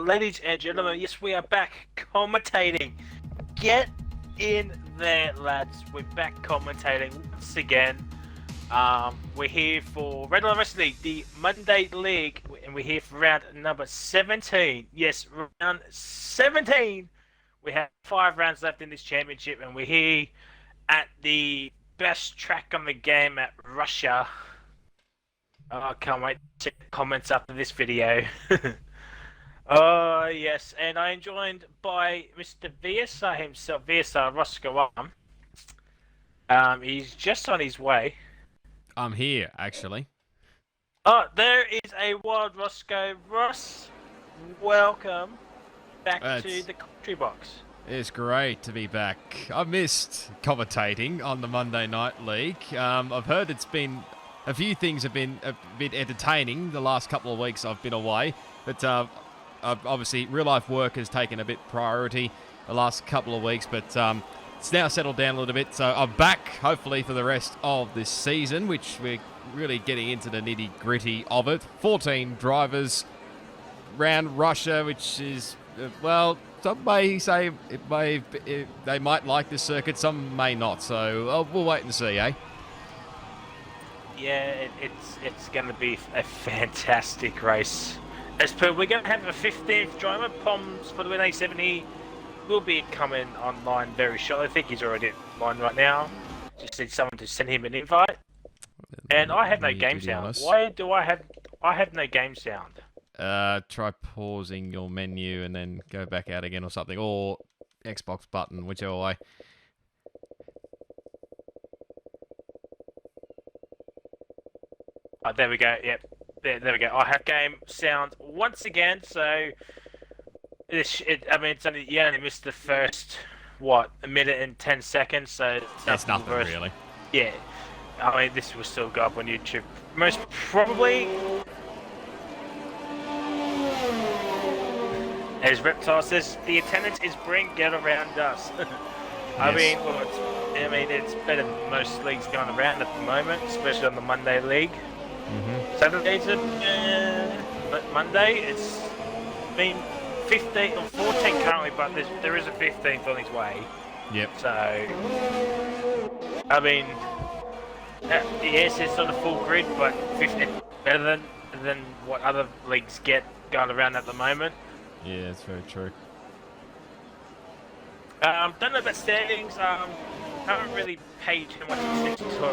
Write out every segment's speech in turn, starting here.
ladies and gentlemen, yes, we are back commentating. Get in there, lads. We're back commentating once again. We're here for Redline Wrestling, the Monday League, and we're here for round number 17. Yes, round 17. We have 5 rounds left in this championship, and we're here at the best track on the game at Russia. Oh, I can't wait to check the comments after this video. Oh, yes, and I am joined by Mr. VSR himself, VSR RoscoArm. He's just on his way. I'm here, actually. Oh, there is a wild Roscoe. Ross, welcome back to the commentary box. It's great to be back. I missed commentating on the Monday Night League. I've heard a few things have been a bit entertaining the last couple of weeks I've been away, but obviously real life work has taken a bit priority the last couple of weeks, but it's now settled down a little bit, so I'm back hopefully for the rest of this season, which we're really getting into the nitty gritty of it. 14 drivers round Russia, which is, well, some may say they might like this circuit, some may not, so we'll wait and see, eh? Yeah, it's going to be a fantastic race. As per, we're going to have a 15th driver, Poms for the 170. Will be coming online very shortly. I think he's already online right now. Just need someone to send him an invite. And I have no game sound. Why do I have no game sound? Try pausing your menu and then go back out again or something, or Xbox button, whichever way. Oh, there we go. Yep, there we go. I have game sound once again. So, it's only you only missed the first a minute and 10 seconds. So that's nothing really. Yeah, I mean this will still go up on YouTube. Most probably. As Reptile says, the attendance is bring get around us. I mean, it's better than most leagues going around at the moment, especially on the Monday League. Saturday's but Monday it's been 15 or 14 currently, but there is a 15th on its way. Yep. So, I mean, yes, it's not a full grid, but 15 better than what other leagues get going around at the moment. Yeah, that's very true. Don't know about standings. Haven't really paid too much attention to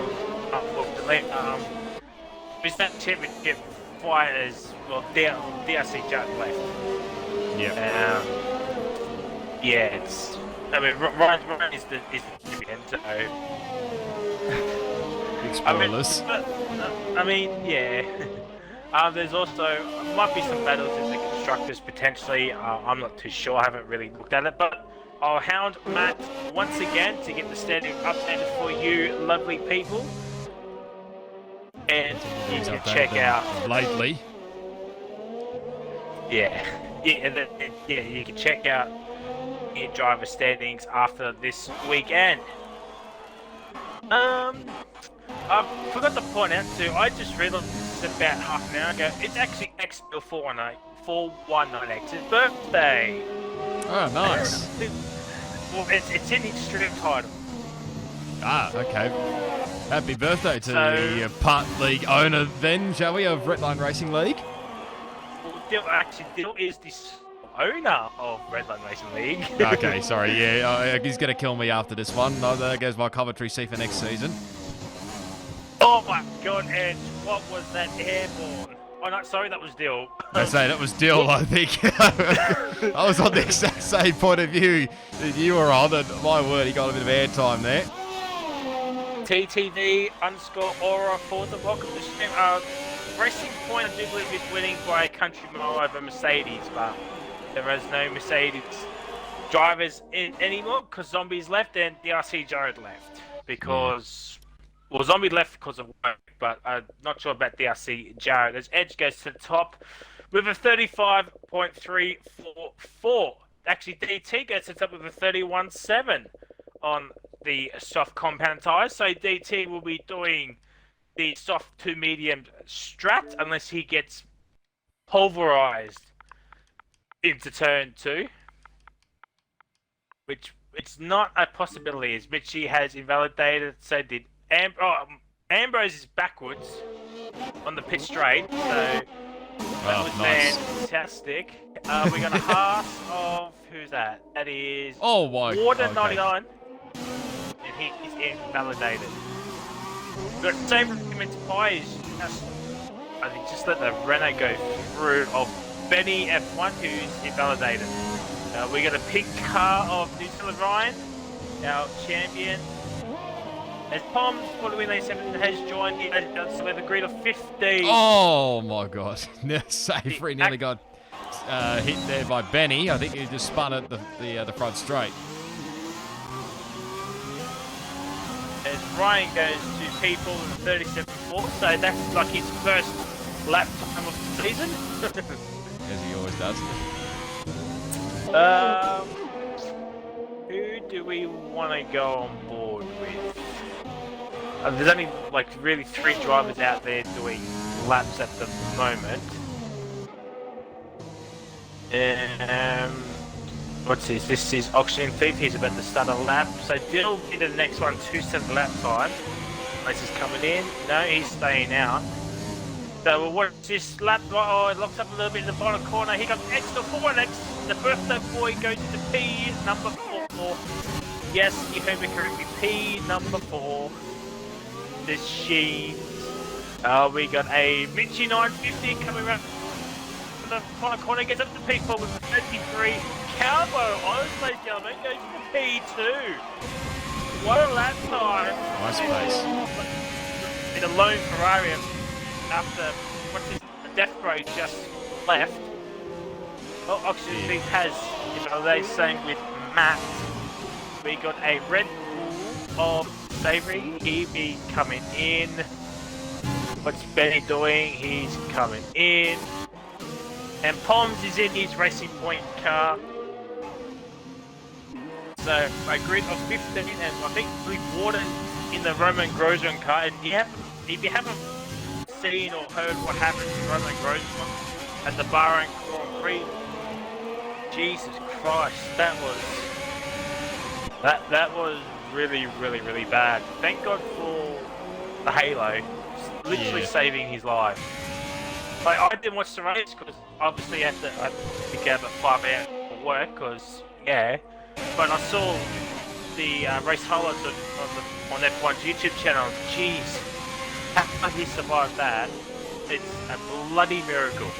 unfortunately. Is that championship fighters? Well, DRC Judd left. Yeah. Yeah, it's. I mean, Ryan is the champion. So. Big spoilers. I mean, yeah. There's also might be some battles in the constructors potentially. I'm not too sure. I haven't really looked at it, but I'll hound Matt once again to get the standing updated for you, lovely people. And you can check out lately. Yeah, you can check out your driver standings after this weekend. I forgot to point out too. I just realised about half an hour ago. It's actually XB1 419X's birthday. Oh, nice. Well, it's in his stream title. Ah, okay. Happy birthday to the Punt League owner then, shall we, of Redline Racing League? Well, Dill is the owner of Redline Racing League. Okay, sorry, yeah, he's going to kill me after this one. There goes my commentary seat for next season. Oh my god, Edge, what was that airborne? Oh no, sorry, that was Dill. I say that was Dill, I think. I was on the exact same point of view that you were on, and my word, he got a bit of airtime there. TTV_Aura for the welcome to stream. Racing Point, I do believe, is winning by a country mile over Mercedes, but there is no Mercedes drivers anymore because Zombie's left and DRC Jared left because, well, Zombie left because of work, but I'm not sure about DRC Jared. As Edge goes to the top with a 35.344. Actually, DT goes to the top with a 31.7 on the soft compound tyres, so DT will be doing the soft to medium strat unless he gets pulverized into turn 2, which it's not a possibility, as Mitchie has invalidated, so did Ambrose is backwards on the pit straight, so that was nice. fantastic. We got a pass of, who's that? That is Oh my. Warden Okay. 99, and he is invalidated. But same recommend to buy is I think just let the Renault go through of Benny F1, who's invalidated. We got a pink car of New Zealand Ryan, our champion. As Poms for the Win Lane 7 has joined in with a grid of 15. Oh my god. Savory nearly got hit there by Benny. I think he just spun at the front straight. As Ryan goes to people in 37.4, so that's like his first lap time of the season. As he always does. Who do we want to go on board with? There's only like really 3 drivers out there doing laps at the moment. What's this? This is Auction Thief. He's about to start a lap. So Dill will be the next one to set the lap time. Unless he's coming in. No, he's staying out. So we'll watch this lap. Oh, it locks up a little bit in the bottom corner. He got extra 4X. The birthday boy goes into P number 4. Yes, you heard me correctly. P number 4. The Sheens. We got a Mitchie 950 coming around the final corner. Gets up to P4 with a 33. Calvo, honestly, gentlemen, goes to P2. What a lap time. Nice pace. In a lone Ferrari after the death row just left. Well, Auction Thief has, they same with Matt. We got a Red Bull of Savory. He be coming in. What's Benny doing? He's coming in. And Poms is in his Racing Point car. So a grid of 15, and I think we've Warden in the Roman Grosjean car. And if you haven't seen or heard what happened to Roman Grosjean at the Bahrain Grand Prix, Jesus Christ, that was really, really, really bad. Thank God for the Halo, literally saving his life. Like, I didn't watch the race because obviously I had to get up at 5 a.m. for work because, but I saw the race highlights on F1's YouTube channel. Jeez, how he survived that? It's a bloody miracle.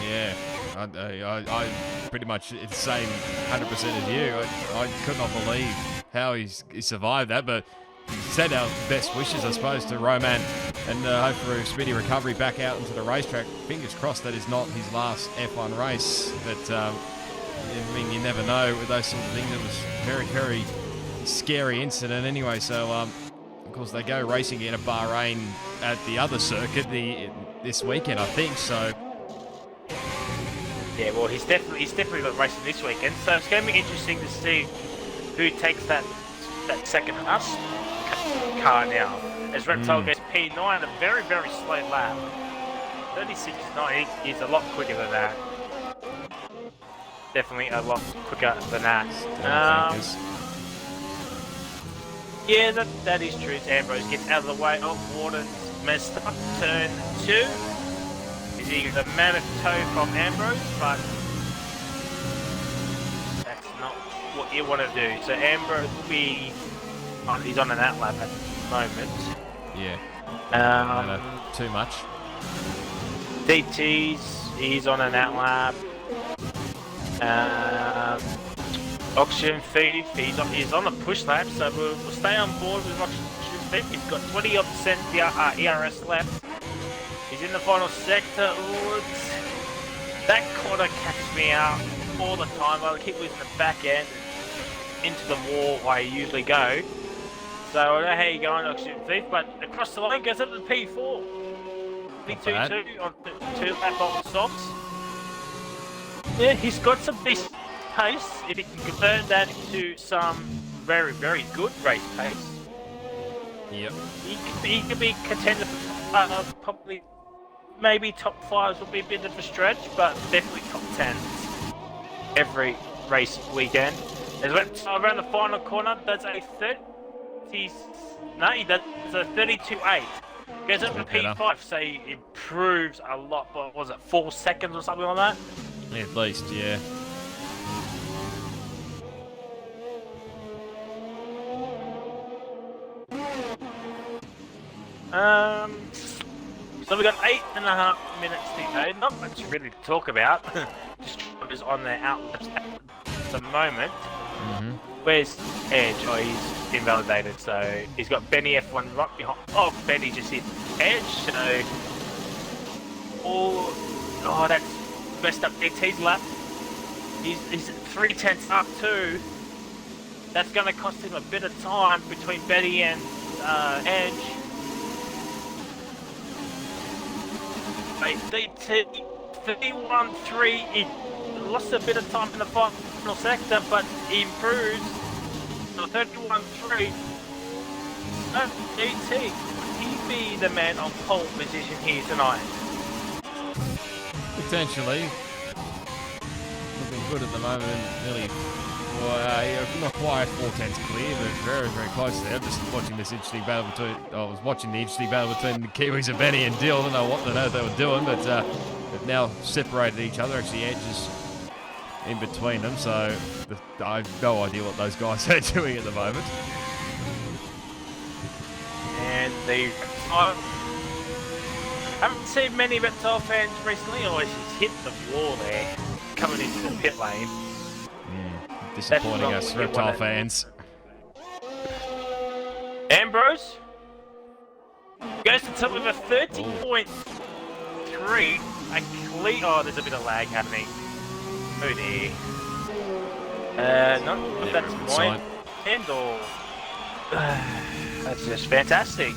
Yeah, I pretty much it's the same 100% as you. I could not believe how he survived that, but send our best wishes, I suppose, to Roman, and hope for a speedy recovery back out into the racetrack. Fingers crossed that is not his last F1 race, but I mean, you never know with those sorts of things. It was a very, very scary incident anyway, so of course they go racing in a Bahrain at the other circuit this weekend, I think, so. Yeah, well, he's definitely not racing this weekend, so it's going to be interesting to see who takes that second car now. As Reptile goes P9, a very, very slow lap. 36.9, he's a lot quicker than that. Definitely a lot quicker than that. Yeah, that is true. Ambrose gets out of the way. Oh, Warden's messed up. Turn 2. Is he the mammoth toe from Ambrose? But that's not what you want to do. So Ambrose will be... Oh, he's on an outlap at the moment. Yeah. Too much. He's on an outlap. Auction Thief, he's on a push lap, so we'll stay on board with Auction Thief. He's got 20% ERS left. He's in the final sector. Ooh, that corner catches me out all the time. I keep losing the back end into the wall I usually go. So I don't know how you're going, Auction Thief, but across the line goes up to P4. P2 on 2 lap on socks. Yeah, he's got some decent pace. If he can convert that into some very, very good race pace, yep, he could be contender for probably maybe top 5s will be a bit of a stretch, but definitely top 10. every race weekend. As went around the final corner, that's a 32.8. Goes up to P5, so he improves a lot. But was it 4 seconds or something like that? Yeah, at least, yeah. So we got 8.5 minutes to go. Not much really to talk about. Just is on their outlets at the moment. Where's Edge? Oh, he's invalidated. So he's got Benny F1 right behind. Oh, Benny just hit Edge. So oh, that's messed up DT's lap. He's 3/10 up too. That's going to cost him a bit of time between Benny and Edge. DT 31.3. He lost a bit of time in the final sector, but he improves. So 31.3. DT, could he be the man on pole position here tonight? Potentially. Looking good at the moment. Nearly, not quite 4/10 clear, but very, very close there. Just watching this interesting battle between. I was watching the interesting battle between the Kiwis and Benny and Dill. I don't know what on earth they were doing, but they've now separated each other. Actually, Edge is in between them, so I have no idea what those guys are doing at the moment. And I haven't seen many Reptile fans recently, or he's hit the wall there, coming into the pit lane. Disappointing us Reptile fans. Ambrose goes to top of a 30.3. Oh, there's a bit of lag happening. Oh dear. Not that's mine. And or that's just fantastic.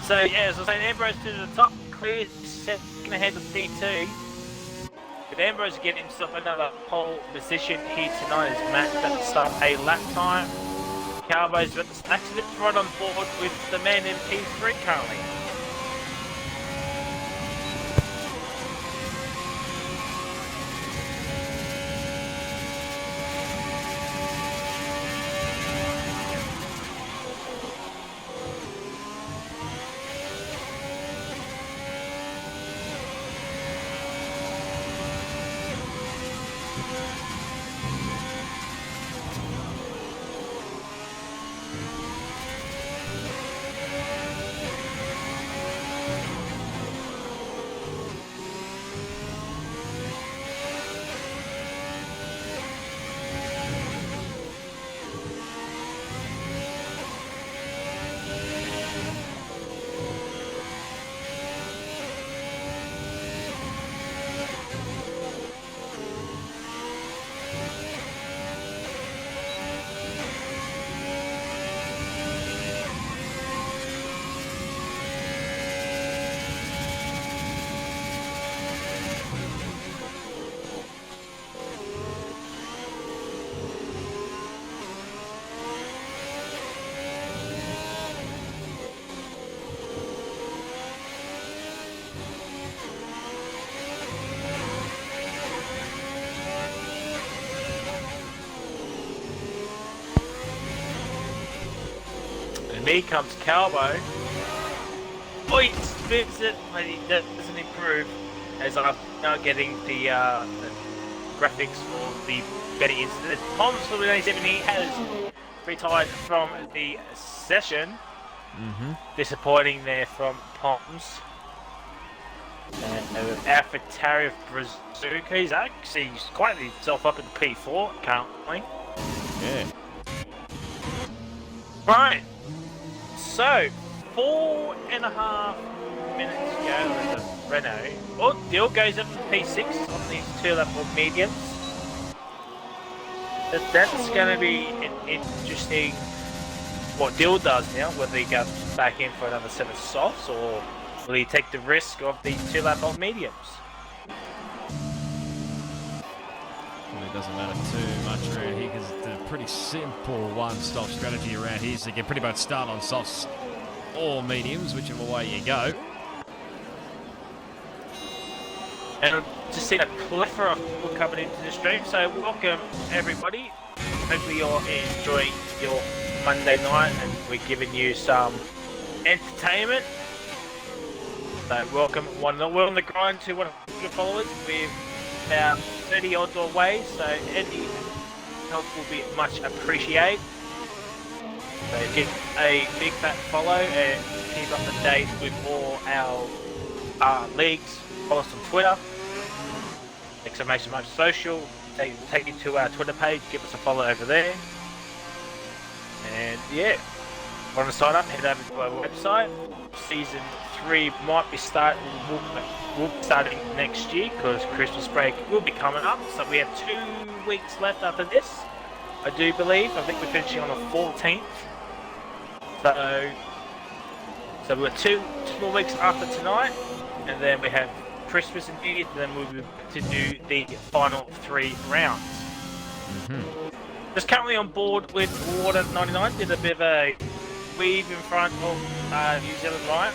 So yeah, as I was saying, Ambrose to the top, clear second ahead of DT. But Ambrose getting himself another pole position here tonight as Matt's about to start a lap time. Cowboys about to actually right on board with the man in P3 currently. And here comes Calbo. Oh, he spins it, but he doesn't improve. As I'm now getting the graphics for the Betty incident. Poms for the 97, he has retired from the session. Disappointing there from Poms. And Alpha Tariff Brazuca, he's actually quite himself up in P4 currently. Yeah. Right. So, 4.5 minutes to go with the Renault. Oh, Dill goes up to P6 on these 2-level mediums. That's going to be an interesting what Dill does now, whether he goes back in for another set of softs or will he take the risk of the 2-level mediums. Well, it doesn't matter too much around here because it's a pretty simple one-stop strategy around here, so you can pretty much start on softs or mediums, whichever way you go. And just seen a plethora of people coming into the stream, so welcome everybody. Hopefully you're enjoying your Monday night and we're giving you some entertainment. So welcome one. We're on the grind to 100 followers with about 30 odd ways, so any help will be much appreciated. So give a big fat follow and keep up to date with all our leagues. Follow us on Twitter, !social, take you to our Twitter page, give us a follow over there. And yeah, want to sign up, head over to our website. Season 3 might be starting next year because Christmas break will be coming up. So we have 2 weeks left after this, I do believe. I think we're finishing on the 14th. So we're 2 more weeks after tonight, and then we have Christmas and New Year's, and then we'll be to do the final 3 rounds. Just currently on board with Water 99, did a bit of a weave in front of New Zealand Riot.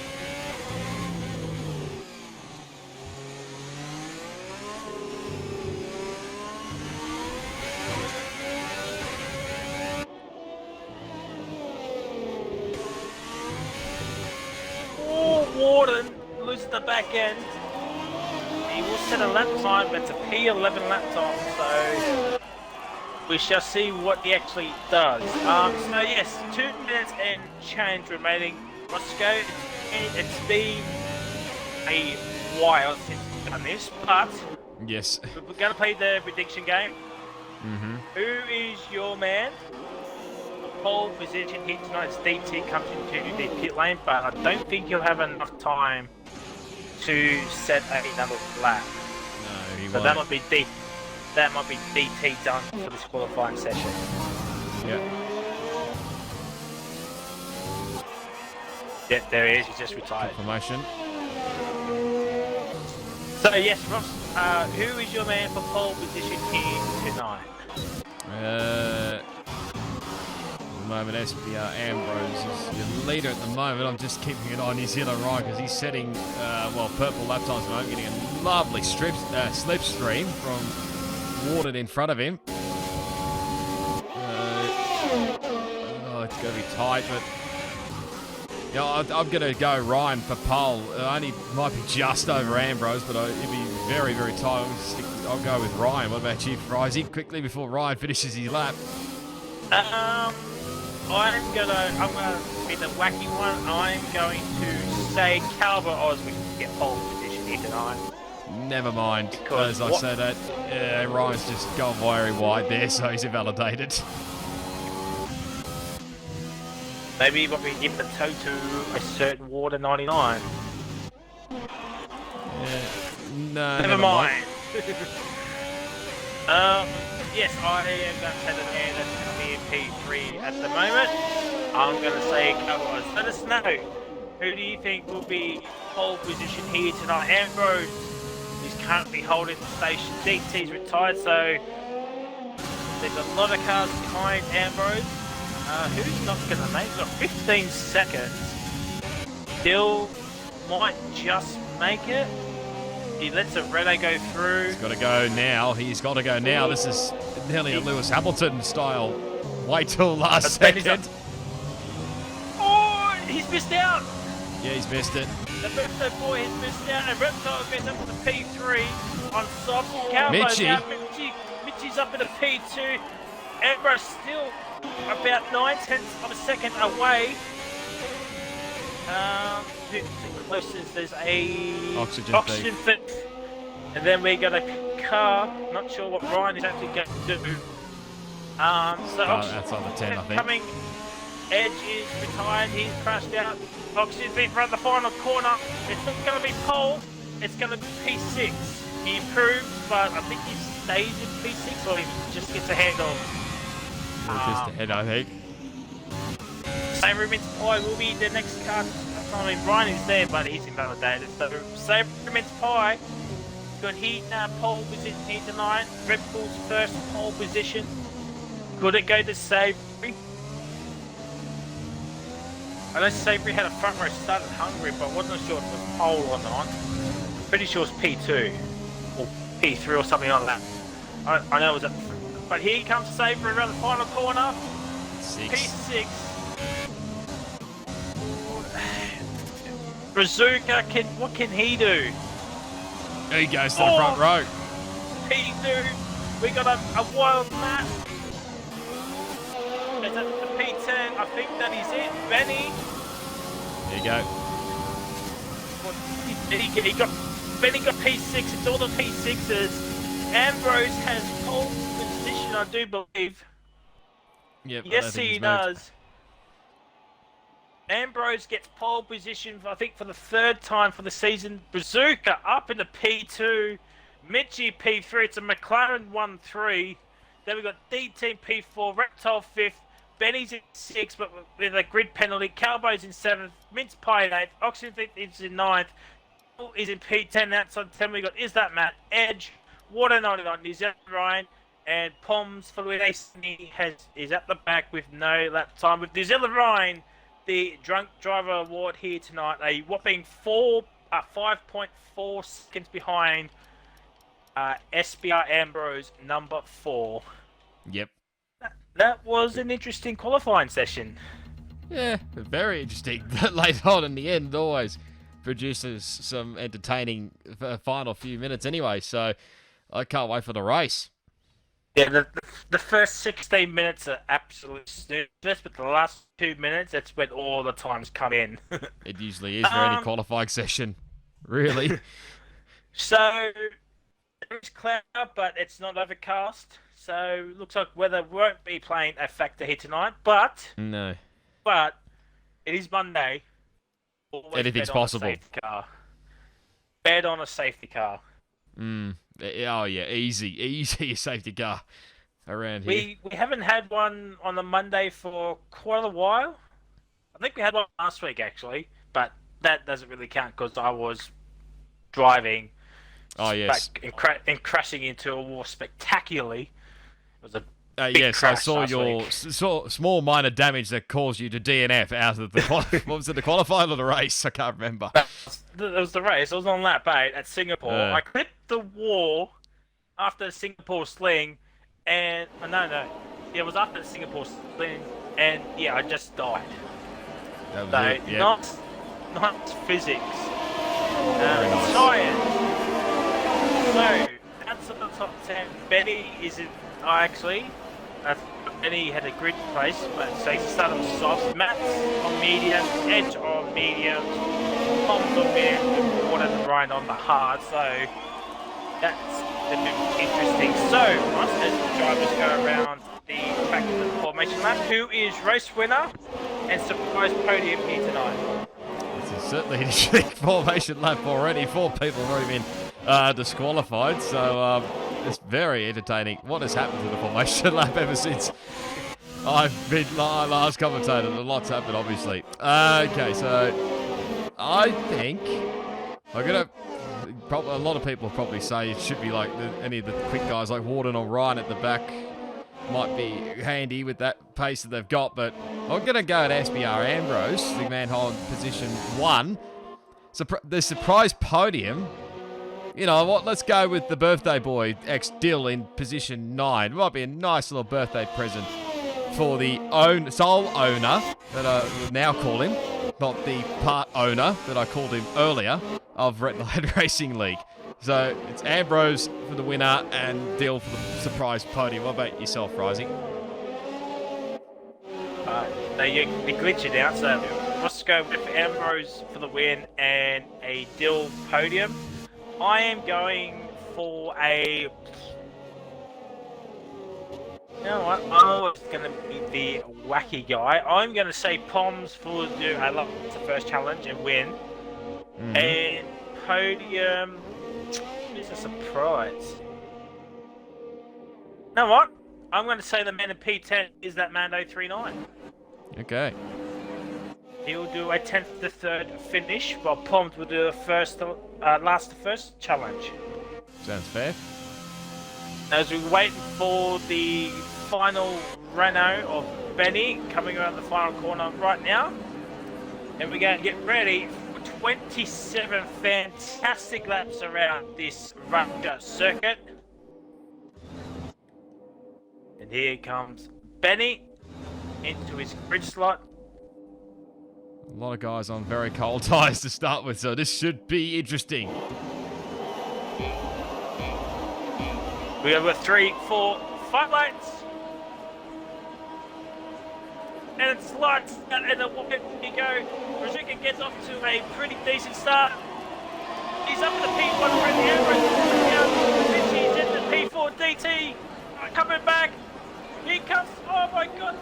Warden loses the back end. He will set a lap time, but it's a P11 lap time, so we shall see what he actually does. So yes, 2 minutes and change remaining. Roscoe, it's been a while since we've done this, but yes, we're going to play the prediction game. Who is your man? Pole position here tonight's DT comes into the pit lane, but I don't think he'll have enough time to set another lap. No, he so won't. that might be DT done for this qualifying session. Yeah. Yeah, there he is. He's just retired. Confirmation. So yes, Ross, who is your man for pole position here tonight? At the moment, SBR Ambrose is your leader at the moment. I'm just keeping an eye on New Zealand Riot because he's setting, purple lap times at the moment, getting a lovely slipstream from Warded in front of him. It's going to be tight, but I'm going to go Ryan for pole. Only might be just over Ambrose, but it'll be very, very tight. I'll go with Ryan. What about you, Frizy? Quickly before Ryan finishes his lap. I'm gonna be the wacky one. I'm going to say Calvert Oswald can get pole position here tonight. Never mind. Because I said that, Ryan's just gone very wide there, so he's invalidated. Maybe when we give the toe to a certain Water 99. No, never mind. Yes, I am going to say the man that's going to be in P3 at the moment. I'm going to say Calvert. Let us know. Who do you think will be pole position here tonight? Ambrose is currently holding the station. DT's retired, so there's a lot of cars behind Ambrose. Who's not going to make it? Got 15 seconds. Still might just make it. He lets a Renault go through. He's got to go now. He's got to go now. This is nearly a Lewis Hamilton style. Wait till last second. Oh, he's missed out. Yeah, he's missed it. The birthday boy has missed out, and Reptile goes up to the P3 on soft. Cowboys out. Mitchie's up in the P2. Ambrose still about 9/10 of a second away. Closest, there's a oxygen fit, and then we got a car. Not sure what Ryan is actually going to do. That's on the 10, I think. Coming, Edge is retired. He's crashed out. Oxygen fit right the final corner. It's not going to be pole. It's going to be P6. He improves, but I think he stays in P6, or he just gets ahead of. Just ahead, I think. Sabre Mince Pie will be the next car. I mean, Ryan is there, but he's invalidated. So, Sabre Mince Pie got heat pole position here tonight. Red Bull's first pole position. Could it go to Sabre? I know Sabre had a front row start at Hungary, but I wasn't sure if it was pole or not. Pretty sure it's P2. Or P3 or something like that. I know it was but here comes Sabre around the final corner. P6. Bazooka, what can he do? He goes to the front row. P2, we got a wild map. Is that the P10? I think that is it. Benny. There you go. Benny got P6. It's all the P6s. Ambrose has pole position, I do believe. Yep, yes, he does. Ambrose gets pole position, I think, for the third time for the season. Bazooka up in the P2. Mitchie P3. It's a McLaren 1-3. Then we've got D-Team P4. Reptile 5th. Benny's in 6th, but with a grid penalty. Calbo's in 7th. Mince Pie in 8th. Oxygen is in 9th. Is in P10. Outside 10, we got Is That Matt? Edge. Water 99. New Zealand Ryan. And Poms for Louis is at the back with no lap time. With New Zealand Ryan, the Drunk Driver Award here tonight, a whopping 5.4 seconds behind SBR Ambrose number 4. Yep. That was an interesting qualifying session. Yeah, very interesting. Late on in the end always produces some entertaining final few minutes anyway, so I can't wait for the race. Yeah, the first 16 minutes are absolute snooze, but the last 2 minutes, that's when all the times come in. It usually is for any qualifying session, really. So, there's cloud, but it's not overcast, so looks like weather won't be playing a factor here tonight, but... No. But, it is Monday. Always anything's possible. Bet on a safety car. Oh yeah, easy safety car around here. We haven't had one on the Monday for quite a while. I think we had one last week actually, but that doesn't really count because I was driving. Oh yes, and crashing into a wall spectacularly. It was a yes, I saw your small minor damage that caused you to DNF out of the what was it, the qualifying or the race? I can't remember. It was the race. I was on lap 8 at Singapore. I clipped the wall after the Singapore sling, and it was after the Singapore sling, and I just died. That was so it, yep. not physics. Science. So outside the top 10, Benny is in. Benny had a grid place, so he started on soft. Matt's on medium, Edge on medium, Tom's on mid, and Water and Ryan on the hard. So that's a bit interesting. So Ross, as the drivers go around the back of the formation lap, who is race winner and surprise podium here tonight? This is certainly an interesting formation lap already. 4 people have already been disqualified, so it's very entertaining. What has happened to the formation lap ever since I've been last commentator? A lot's happened, obviously. Okay, so I think a lot of people probably say it should be like any of the quick guys like Warden or Ryan at the back might be handy with that pace that they've got, but I'm going to go at SBR Ambrose, the man holding position 1. The surprise podium. You know what, let's go with the birthday boy, ex-Dill, in position 9. It might be a nice little birthday present for the sole owner, that I now call him, not the part owner that I called him earlier, of Redline Racing League. So it's Ambrose for the winner and Dill for the surprise podium. What about yourself, Rising? You're glitching out, so let's go with Ambrose for the win and a Dill podium. I am going for a... You know what? I'm always going to be the wacky guy. I'm going to say Poms for the first challenge and win. And podium is a surprise. You know what? I'm going to say the man in P10 is that Mando 39. Okay. He'll do a 10th to 3rd finish, while Poms will do a last to first challenge. Sounds fair. As we're waiting for the final Renault of Benny coming around the final corner right now, and we're going to get ready for 27 fantastic laps around this Russia circuit. And here comes Benny into his grid slot. A lot of guys on very cold tyres to start with, so this should be interesting. We have a 3, 4, 5 lanes. And it slides out, and then here you go. Brazuca gets off to a pretty decent start. He's up in the P1 already. He's in the P4 DT. Coming back. Here comes. Oh my god.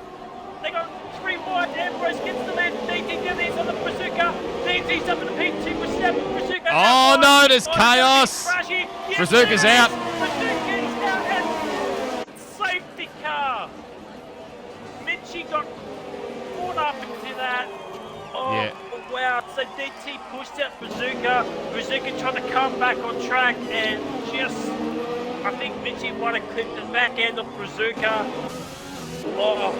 They got 3 wide. Ambrose gets the lead. DT down there on the Brazuca. DT's up in the P2 with 7. Brazuca. Oh no, there's chaos. Yes, Brazuca's out. Brazuca's out and safety car. Mitchie got caught up into that. Oh, yeah. Wow. So DT pushed out Brazuca. Brazuca tried to come back on track and just, I think Mitchie might have clipped the back end of Brazuca. Oh,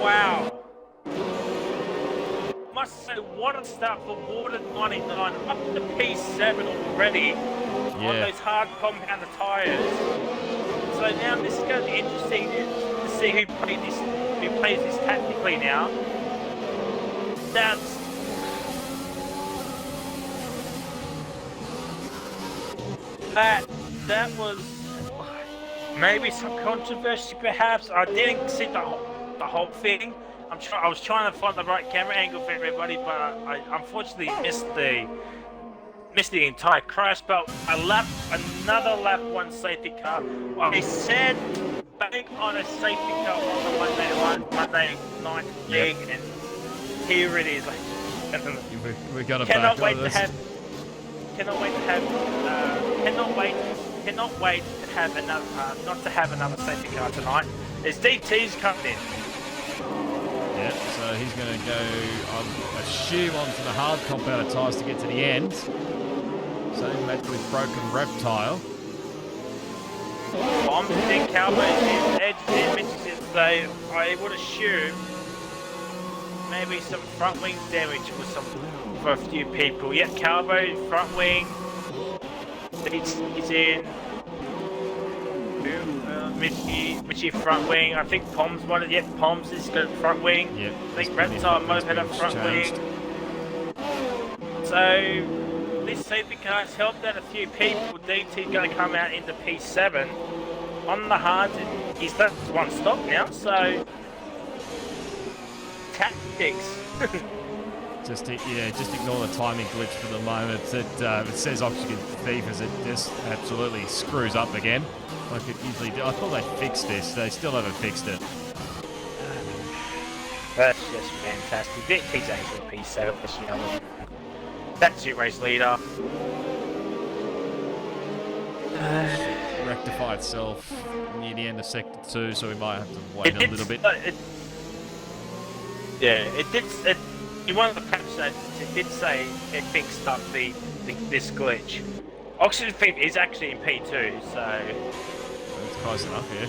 wow. Must say, what a start for Warden 99. Up to P7 already on those hard compounded tyres. So now this is going to be interesting to see who plays this tactically now. That was maybe some controversy, perhaps. I didn't see the whole thing. I was trying to find the right camera angle for everybody, but I unfortunately missed the entire crash. But another lap one safety car. I said bank on a safety car on the Monday night league, and here it is. We got to back on this. Cannot wait to have another, not to have another safety car tonight. As DT's coming in. Yeah, so he's going to go, I assume, onto the hard compounded tyres to get to the end. Same met with broken reptile. I'm thinking Cowboys edge there, so I would assume maybe some front wing damage for a few people. Yep, Calvo, front wing. He's in. Mitchie front wing. I think Pom's wanted. Yep, Pom's is got front wing. Yep. I think Reptile Moped had a front wing. So this safety car has helped out a few people. DT going to come out into P7 on the hards. He's left one stop now. So tactics. Just ignore the timing glitch for the moment. It says Oxygen Thief as it just absolutely screws up again, like it usually does. I thought they fixed this. They still haven't fixed it. That's just fantastic. He's actually P7. That's your race leader. Rectify itself near the end of Sector 2, so we might have to wait a little bit. It did. In one of the patch notes, it did say it fixed up this glitch. Oxygen Thief is actually in P2, so that's close enough, yeah.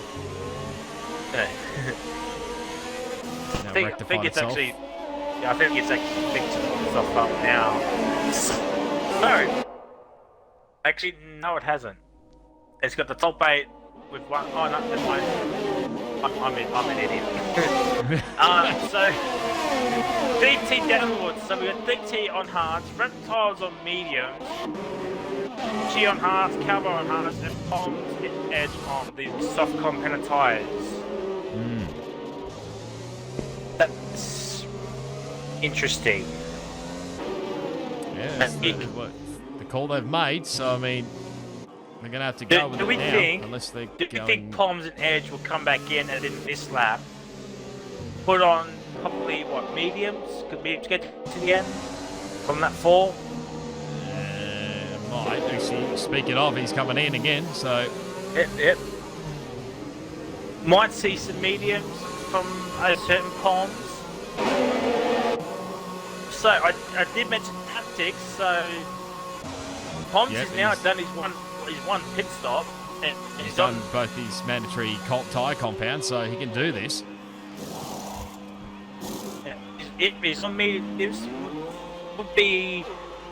I think it's actually fixed itself up now. No, actually, no, it hasn't. It's got the top 8 with one. Oh no, never mind. I'm an idiot. So. DT downwards, so we got DT on hards, Reptiles on mediums, G on hards, Cowboy on hards, and Palms in edge on the soft compounded tyres. That's interesting. Yeah, that's the call they've made, so I mean, they're going to have to go with it now, unless they're going... Do you think Palms and Edge will come back in and in this lap put on probably, mediums? Could mediums get to the end from that 4? Might. Actually, speaking of, he's coming in again, so... Yep. Might see some mediums from certain Palms. So, I did mention tactics, so... Palms has now done his one pit stop. And he's done both his mandatory tyre compounds, so he can do this. It is on mediums would be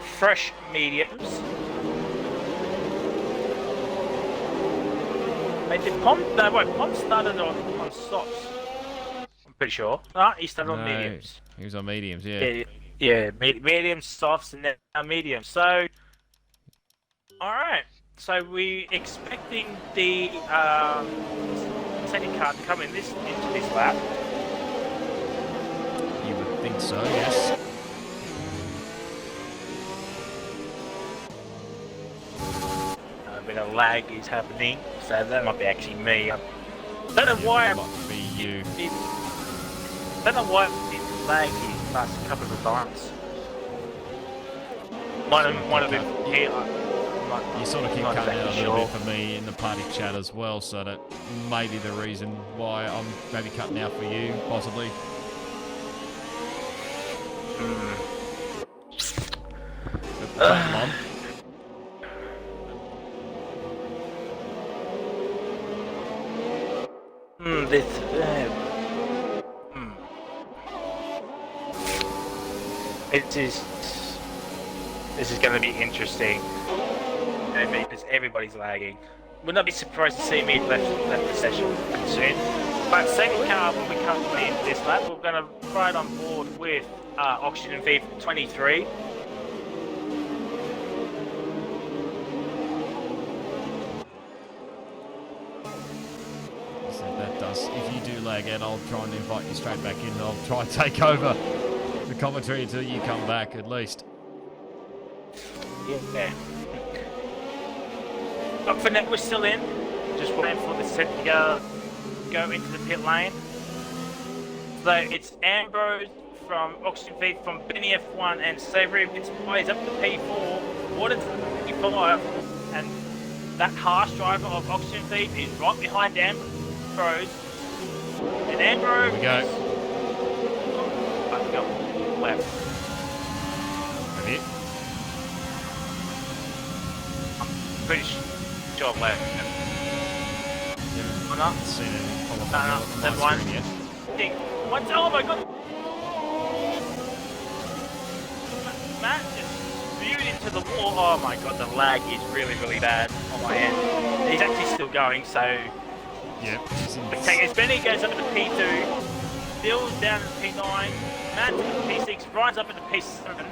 fresh mediums. Wait, did Pom? No, wait, Pom started on softs. I'm pretty sure. Ah, he started on mediums. He was on mediums, yeah. Yeah, mediums, softs, and now mediums. So, alright. So we expecting the second car to come into this lap. You would think so, yes. A bit of lag is happening, so that might be actually me. I don't know why. It might be you. I don't know why it's laggy the last couple of times. Might have been here. You sort of keep cutting out a little bit for me in the party chat as well, so that may be the reason why I'm maybe cutting out for you, possibly. This is going to be interesting. Because everybody's lagging. Would not be surprised to see me left the session soon. But second car will be coming in this lap. We're going to ride on board with Oxygen V23. So that does. If you do lag out, I'll try and invite you straight back in. I'll try and take over the commentary until you come back, at least. Yeah. But for now, we're still in. Just waiting for the set to go into the pit lane. So it's Ambrose from Oxygen V from Benny F1 and Savory Bits Pies up to P4. Water's P5. And that harsh driver of Oxygen V is right behind Ambrose. And Ambrose. Here we go. I go left. Have you? Pretty sure left. Or not? Seen it on the That one. screen yet. What's, oh my god! Matt just spewed into the wall. Oh my god, the lag is really, really bad on my end. He's actually still going, so. Yep. As Benny goes up into P2, Bill's down to P9, Matt's up to P6, Brian's up into P7,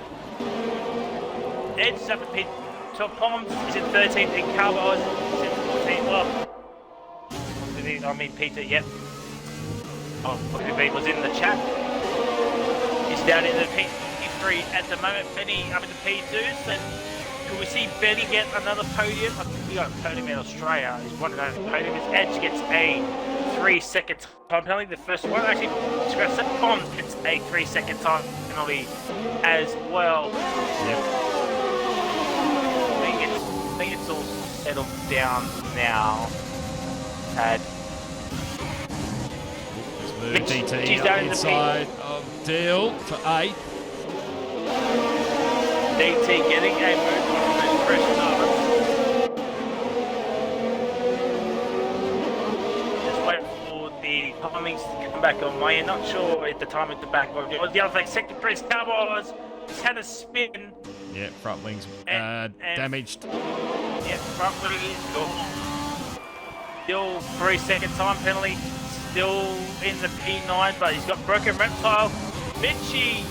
Ed's up to P12, Poms is in 13, and Carbo is in 14. Well, I mean Peter, yep. Oh, he was in the chat. He's down in the P3 at the moment. Benny up in the P2. So can we see Benny get another podium? I think we got a podium in Australia. He's one of those podiums. Edge gets a 3-second time penalty. The first one actually scratch that. Poms gets a 3-second time penalty as well. Yep. I think it's all settled down now. Tad. DT up inside of Deal for 8th. DT getting a move on those fresh starts. Just waiting for the timings to come back on my end. Not sure at the time at the back. The other thing, second press Cowboys has had a spin. Yeah, front wings damaged. Yeah, front wing is gone. Still 3-second time penalty. Still in the P9, but he's got broken reptile. Mitchie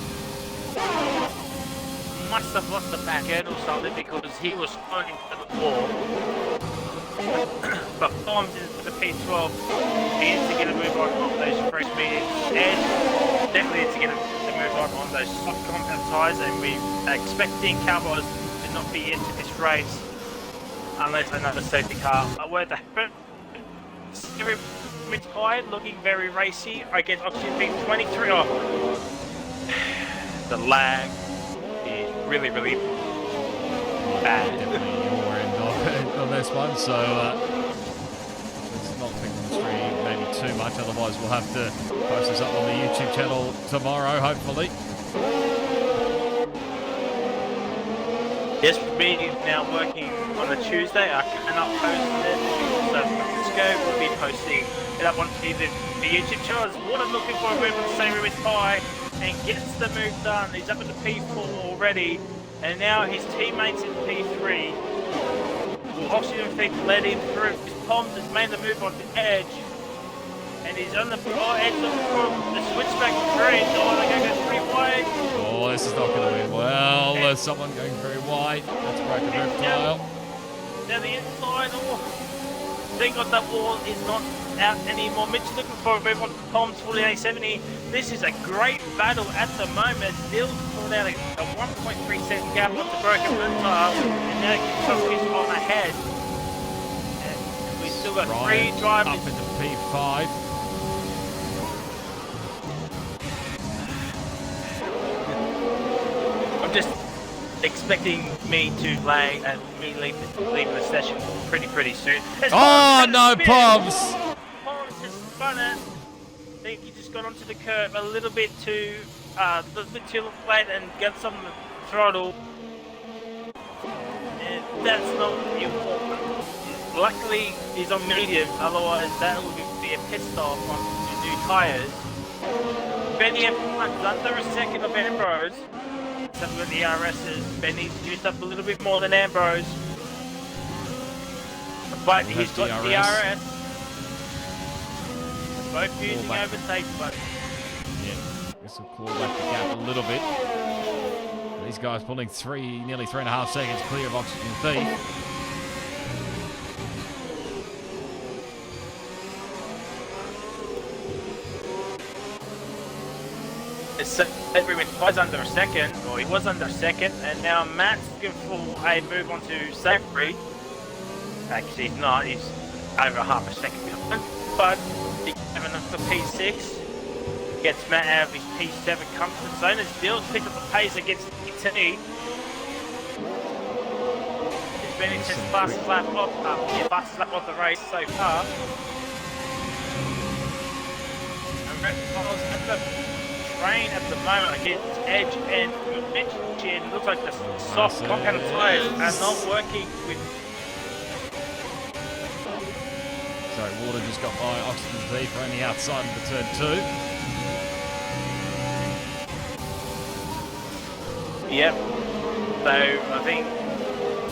must have lost the back end or something because he was thrown into the wall. But Bombs into the P12. He needs to get a move on those fresh mediums. And definitely needs to get a move on those soft compound tyres. And we are expecting Cowboys to not be into this race unless another safety car were to happen. High, looking very racy against Oxygen V23. Oh, the lag is really, really bad. Definitely your end on this one, so let's not think on the stream maybe too much, otherwise we'll have to post this up on the YouTube channel tomorrow, hopefully. Yes, for me now working on a Tuesday, I cannot post it, so Rosco will be posting it up onto the YouTube channel. What I'm looking for a move on the same room as Pie and gets the move done. He's up at the P4 already. And now his teammates in P3, Oxygen Thief led him through. His Poms has made the move on the edge. And he's on the edge of the switchback green. Oh, they're going to go 3 wide. Oh, this is not going to win well. There's someone going very wide. That's broken reptile. Down the inside. Oh, thank God that wall is not out anymore. Mitch looking for a move on Poms 48-70. This is a great battle at the moment. Dill's pulled out a 1.3 second gap on the broken reptile. And now he's on ahead. And we've still got Ryan 3 drivers. Up into P5. I'm just expecting me to play and me leave the session pretty soon. Oh, no, Poms! Poms just spun it. I think he just got onto the curb a little bit too late and got some throttle. And that's not what you want. Luckily, he's on medium, otherwise that would be a pit stop on the new tyres. Benny F1's under a second of Ambrose. Some of the RS's. Benny's used up a little bit more than Ambrose. But he's got DRS. Both using overtake, but... Yeah, this will claw back the gap a little bit. These guys pulling nearly 3.5 seconds clear of Oxygen Thief. So everyone was under a second, or he was under a second, and now Matt's looking for a move onto Savory. Actually, he's not, he's over half a second behind, but he's having up to P6. Gets Matt out of his P7 comfort zone as Dill's picked up the pace against T. It's been his fastest lap off the race so far. And Reptile's at the train at the moment against Edge and Mitch. Looks like the soft compound tyres are not working with. So Water just got by Oxygen Thief on the outside of the turn 2. Yep. So I think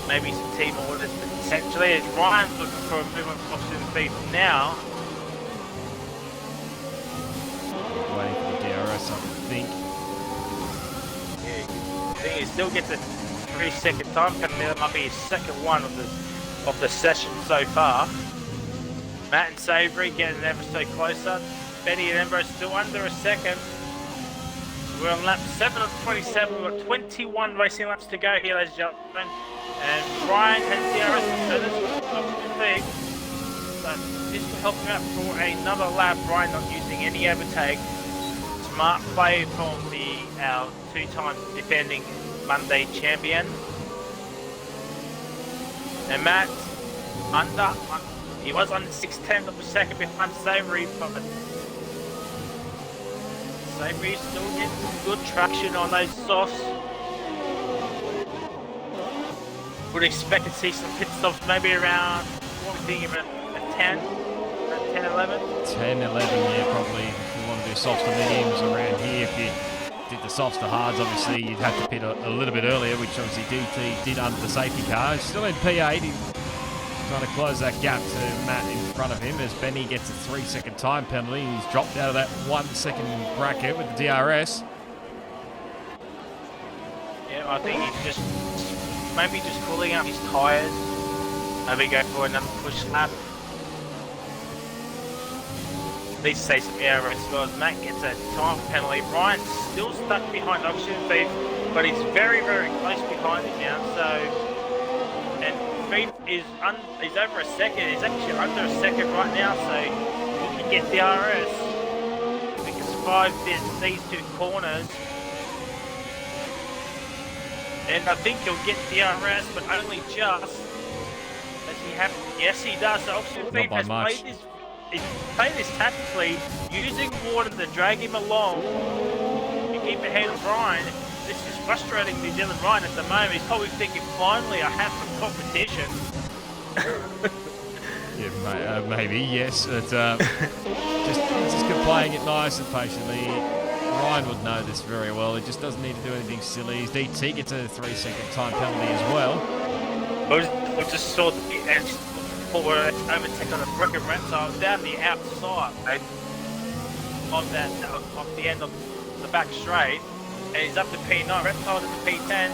maybe some team orders potentially. As Ryan's looking for a move on Oxygen Thief now. Waiting for the DRS, I think. Yeah, I think he still gets a 3-second time penalty. That might be his second one of the session so far. Matt and Savory getting ever so closer. Benny and Ambrose still under a second. We're on lap 7 of 27. We've got 21 racing laps to go here, ladies and gentlemen. And Ryan has DRS, so this is Oxygen Thief. So this will help him out for another lap. Ryan not using any overtake. Smart play from our 2-time defending Monday champion. And Matt he was on 6/10 of a second behind Savory, but Savory still getting some good traction on those softs. Would expect to see some pit stops maybe around, what are we thinking, about 10, 11? 10, 11, yeah, probably. If you want to do softs to mediums around here, if you did the softs to hards, obviously you'd have to pit a little bit earlier, which obviously DT did under the safety car. He's still in P8. He's trying to close that gap to Matt in front of him as Benny gets a 3-second time penalty. He's dropped out of that 1-second bracket with the DRS. Yeah, I think he's just maybe just cooling out his tyres. Maybe go for another push lap. Needs to say some air as well as Matt gets a time penalty. Ryan's still stuck behind Oxygen Thief, but he's very close behind him now. So, and Thief is over a second. He's actually under a second right now. So he can get DRS. If he can survive these 2 corners. And I think he'll get DRS, but only just. Does he have? Yes, he does. So Oxygen Thief has played this tactically, using Water to drag him along to keep ahead of Ryan. This is frustrating New Zealand Ryan at the moment. He's probably thinking, finally, I have some competition. Yeah, maybe, yes. But, just playing it nice and patiently. Ryan would know this very well. He just doesn't need to do anything silly. His DT gets a 3-second time penalty as well. We just saw the edge for overtake on a broken reptile down the outside of the end of the back straight, and he's up to P9. Reptile's at the P10,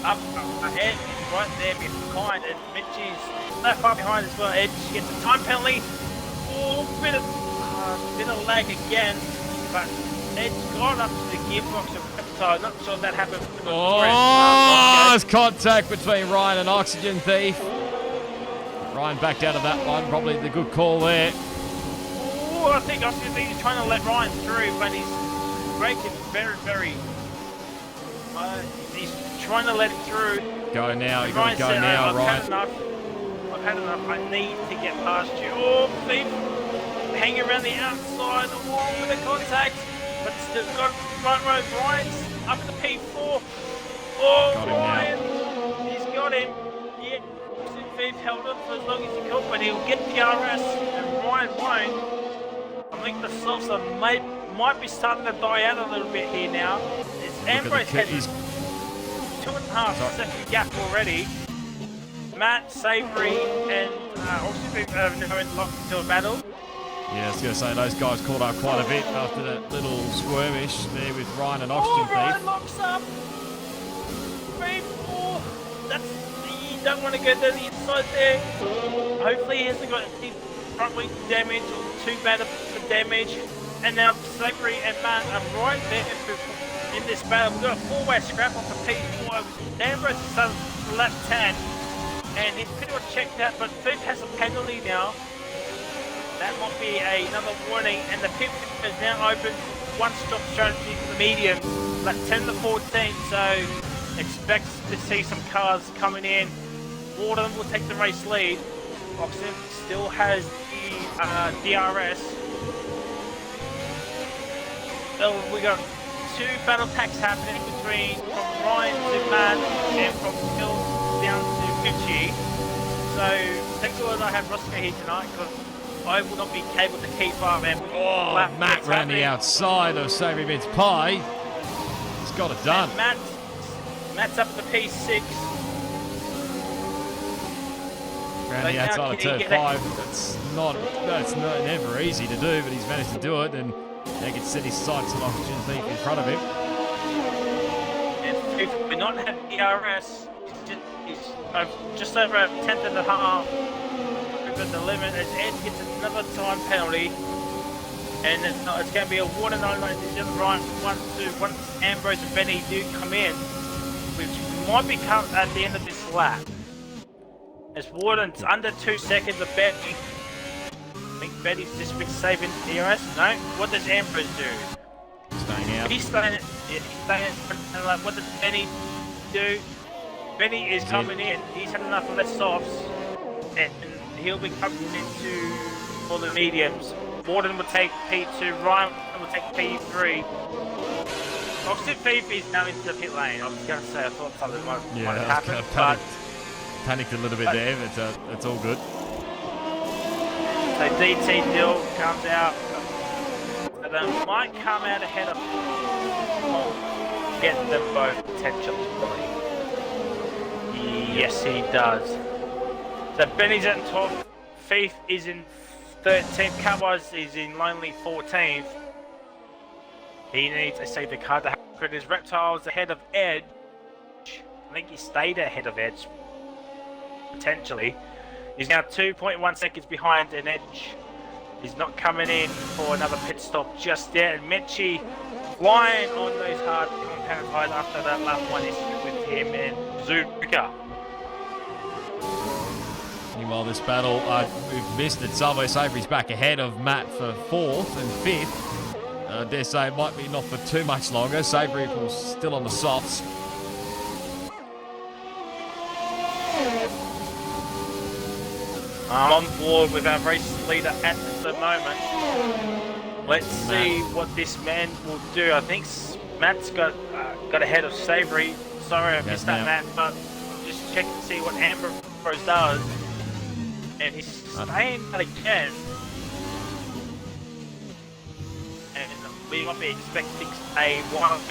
up ahead, right there behind, and Mitchie's not far behind as well. Edge gets a time penalty. Oh, bit of lag again, but Edge got up to the gearbox of Reptile. Not sure that happened. There's contact between Ryan and Oxygen Thief. Ryan backed out of that one. Probably the good call there. Oh, I think Oxygen Thief is trying to let Ryan through, but he's breaking very. He's trying to let it through. Go now. You got to go now, Ryan. I've had enough. I need to get past you. Oh, Thief. Hang around the outside. Oh, with the contact. But still got front row. Ryan's up at the P4. Oh, Ryan. He's got him. Yeah. Thief held on for as long as he could, but he'll get the RS. And Ryan won't. I think the softs might be starting to die out a little bit here now. It's Ambrose had 2.5 second gap already. Matt, Savory, and Oxygen have locked into a battle. Yeah, I was going to say, those guys caught up quite a bit after that little skirmish there with Ryan and Oxygen Thief. Ryan locks up. 3-4. You don't want to go to the inside there. Hopefully he hasn't got any front wing damage or too bad for damage. And now Savory and Matt are right there in this battle. We've got a 4-way scrap off the P4. Ambrose is on lap 10. And he's pretty much checked out, but Thief has a penalty now. That might be another warning, and the pit is now open. One-stop strategy for the medium, like 10 to 14. So expect to see some cars coming in. Warden will take the race lead. Oxen still has the DRS. So we got 2 battle packs happening between from Ryan to Matt and from Phil down to Mitchie. So thank God I have Roscoe here tonight, because I will not be able to keep up. And Matt ran the outside of Savoury Mince Pie. He's got it done. And Matt's up at the P6. Ran the outside of turn 5. That's never easy to do, but he's managed to do it, and they can set his sights on Oxygen Thief in front of him. And if we not have DRS, he's just over a 10th and a half. The limit as Ed gets another time penalty, and it's going to be a water 99 to the right. Once Ambrose and Benny do come in, which might be cut at the end of this lap. As Warden's under 2 seconds of Benny. I think Benny's just been saving DRS. No, what does Ambrose do? Staying out. He's staying. What does Benny do? Benny is coming in. He's had enough of the softs, and he'll be coming into for the mediums. Warden will take P2, Ryan will take P3. Oxygen Thief is now into the pit lane. I was going to say I thought something might have happened, but panicked a little bit there, but it's all good. So DT Dill comes out, and then might come out ahead of get them both potentially. Yes, he does. So Benny's at 12th, Thief is in 13th, Cowboys is in lonely 14th. He needs a safety car to happen. His Reptiles ahead of Edge. I think he stayed ahead of Edge, potentially. He's now 2.1 seconds behind an Edge. He's not coming in for another pit stop just yet. And Mitchie flying on those hard compound tires after that lap 1 issue with him and Zuka. Meanwhile, this battle, we've missed it. Salvo Savory's back ahead of Matt for 4th and 5th. I dare say it might be not for too much longer. Savory was still on the softs. I'm on board with our race leader at the moment. Let's see what this man will do. I think Matt's got ahead of Savory. Sorry I missed that, Matt, but just check to see what Ambrose does. And he's staying out again. And we might be expecting a wild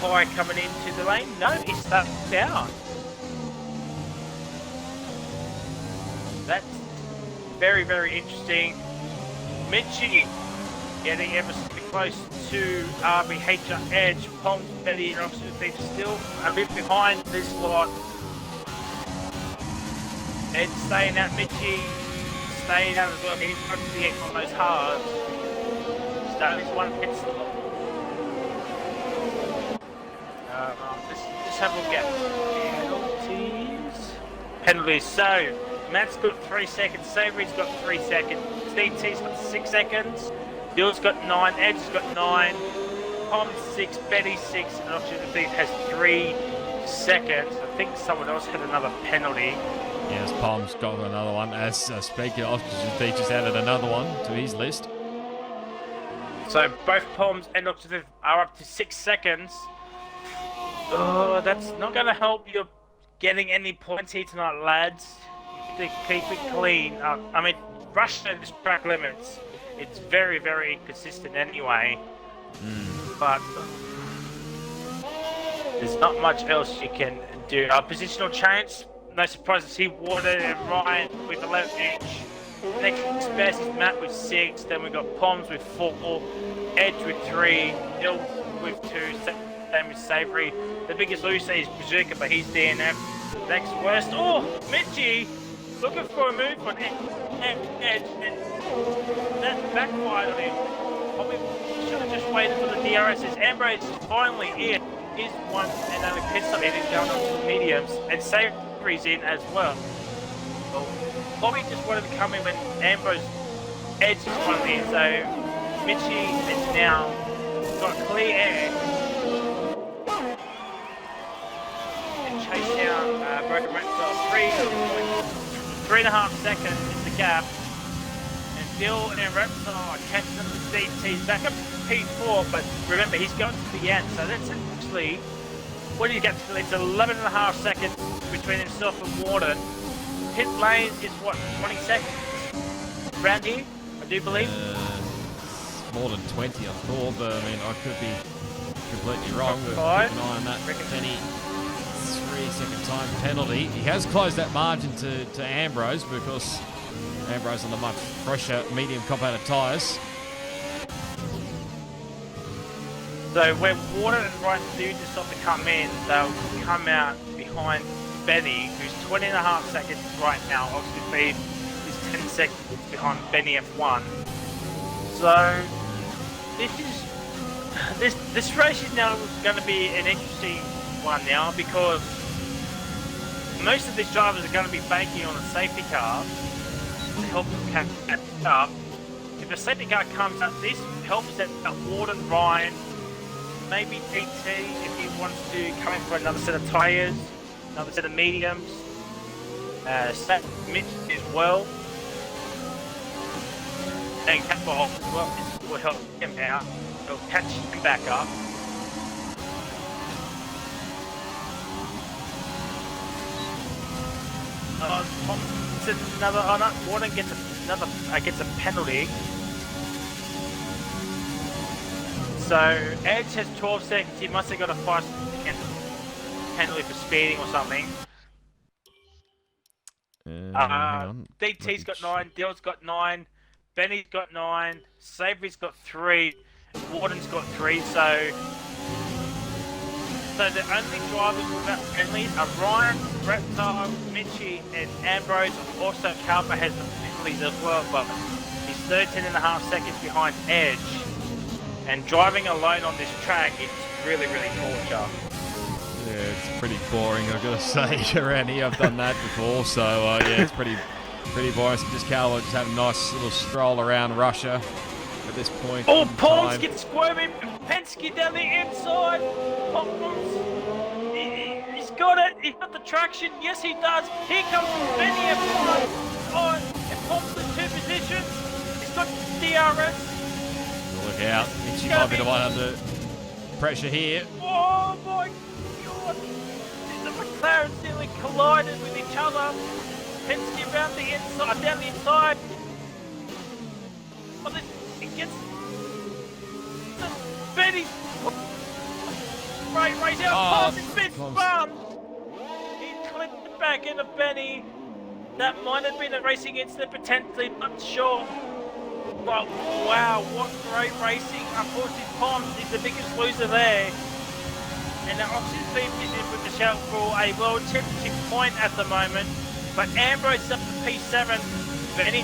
pie coming into the lane. No, he starts out. That's very, very interesting. Mitchie getting ever so close to RBH Edge. Poms, Betty, and Oxford Thief still a bit behind this lot. Ed staying out, Mitchie staying out as well. He's got to the end on those halves. Starting his one pit stop. Let's have a look at penalties. Penalties. So, Matt's got 3 seconds. Savory's got 3 seconds. DT's got 6 seconds. Bill's got 9. Edge's got 9. Pom's 6. Betty 6. And Oxygen Thief has 3 seconds. I think someone else had another penalty. Yes, Pom's got another one. As speaking of Oxygen Thief, just added another one to his list. So both Poms and Oxygen Thief are up to 6 seconds. Oh, that's not going to help you getting any points here tonight, lads. To keep it clean. I mean, Russia this track limits. It's very, very inconsistent anyway. But there's not much else you can do. Positional change. No surprise to see Water and Ryan with 11 each. Next best is Matt with 6. Then we've got Poms with 4. Edge with 3. Dill with 2. Same with Savory. The biggest loser is Berserker, but he's DNF. Next worst. Oh, Mitchie! Looking for a move on Edge, and that backfired on him. Probably should have just waited for the DRS. As Ambrose is finally in, is one and only pit stop in going on to mediums, and Savory's in as well. Probably just wanted to come in when Ambrose Edge is finally in, so Mitchie is now got clear air and chase down Broken Reptile 3.5 seconds is the gap, and Dill and Reptile are catching up to DT's back up to P4, but remember he's going to the end, so that's actually, what do you get to? It's 11.5 seconds between himself and Warden. Pit lane is what, 20 seconds around here, I do believe? More than 20 I thought, but I mean I could be completely wrong. Keep an eye on that. 3-second time penalty. He has closed that margin to Ambrose because Ambrose on the much fresher medium compounded tyres. So when Water and Ryan do decide to come in, they'll come out behind Benny, who's 20.5 seconds right now. Obviously, is 10 seconds behind Benny F1. So this race is now going to be an interesting one now, because most of these drivers are going to be banking on a safety car to help them catch up. If a safety car comes up, this helps that Warden, Ryan, maybe DT if he wants to come in for another set of tyres, another set of mediums. Mitch as well, and Campbell as well. This will help him out. It'll catch him back up. Warden gets a penalty. So Edge has 12 seconds. He must have got a 5-second penalty for speeding or something. DT's got 9. Dill's got 9. Benny's got 9. Savory's got 3. Warden's got 3. So the only drivers without penalties are Ryan, Reptile, Mitchie, and Ambrose. Also, Calper has the penalties as well, but he's 13.5 seconds behind Edge. And driving alone on this track, it's really, really torture. Yeah, it's pretty boring, I've got to say, around here. I've done that before, so yeah, it's pretty boring. So just Calper just have a nice little stroll around Russia at this point. Oh, Poms gets squirming. Penske down the inside. Poms, he's got it. He's got the traction. Yes, he does. Here comes Benny F1 on, and Poms in 2 positions. He's got DRS. Look out. She might be the one under pressure here. Oh my god. The McLaren's nearly collided with each other. Penske around the inside, down the inside. But it gets Benny's right out. Passing fifth spun. He clipped it back into Benny. That might have been a racing incident potentially, not sure. But wow, what great racing. Unfortunately, Pons is the biggest loser there. And now Oxygen Thief is in with the shout for a World Championship point at the moment. But Ambrose is up to P7. Benny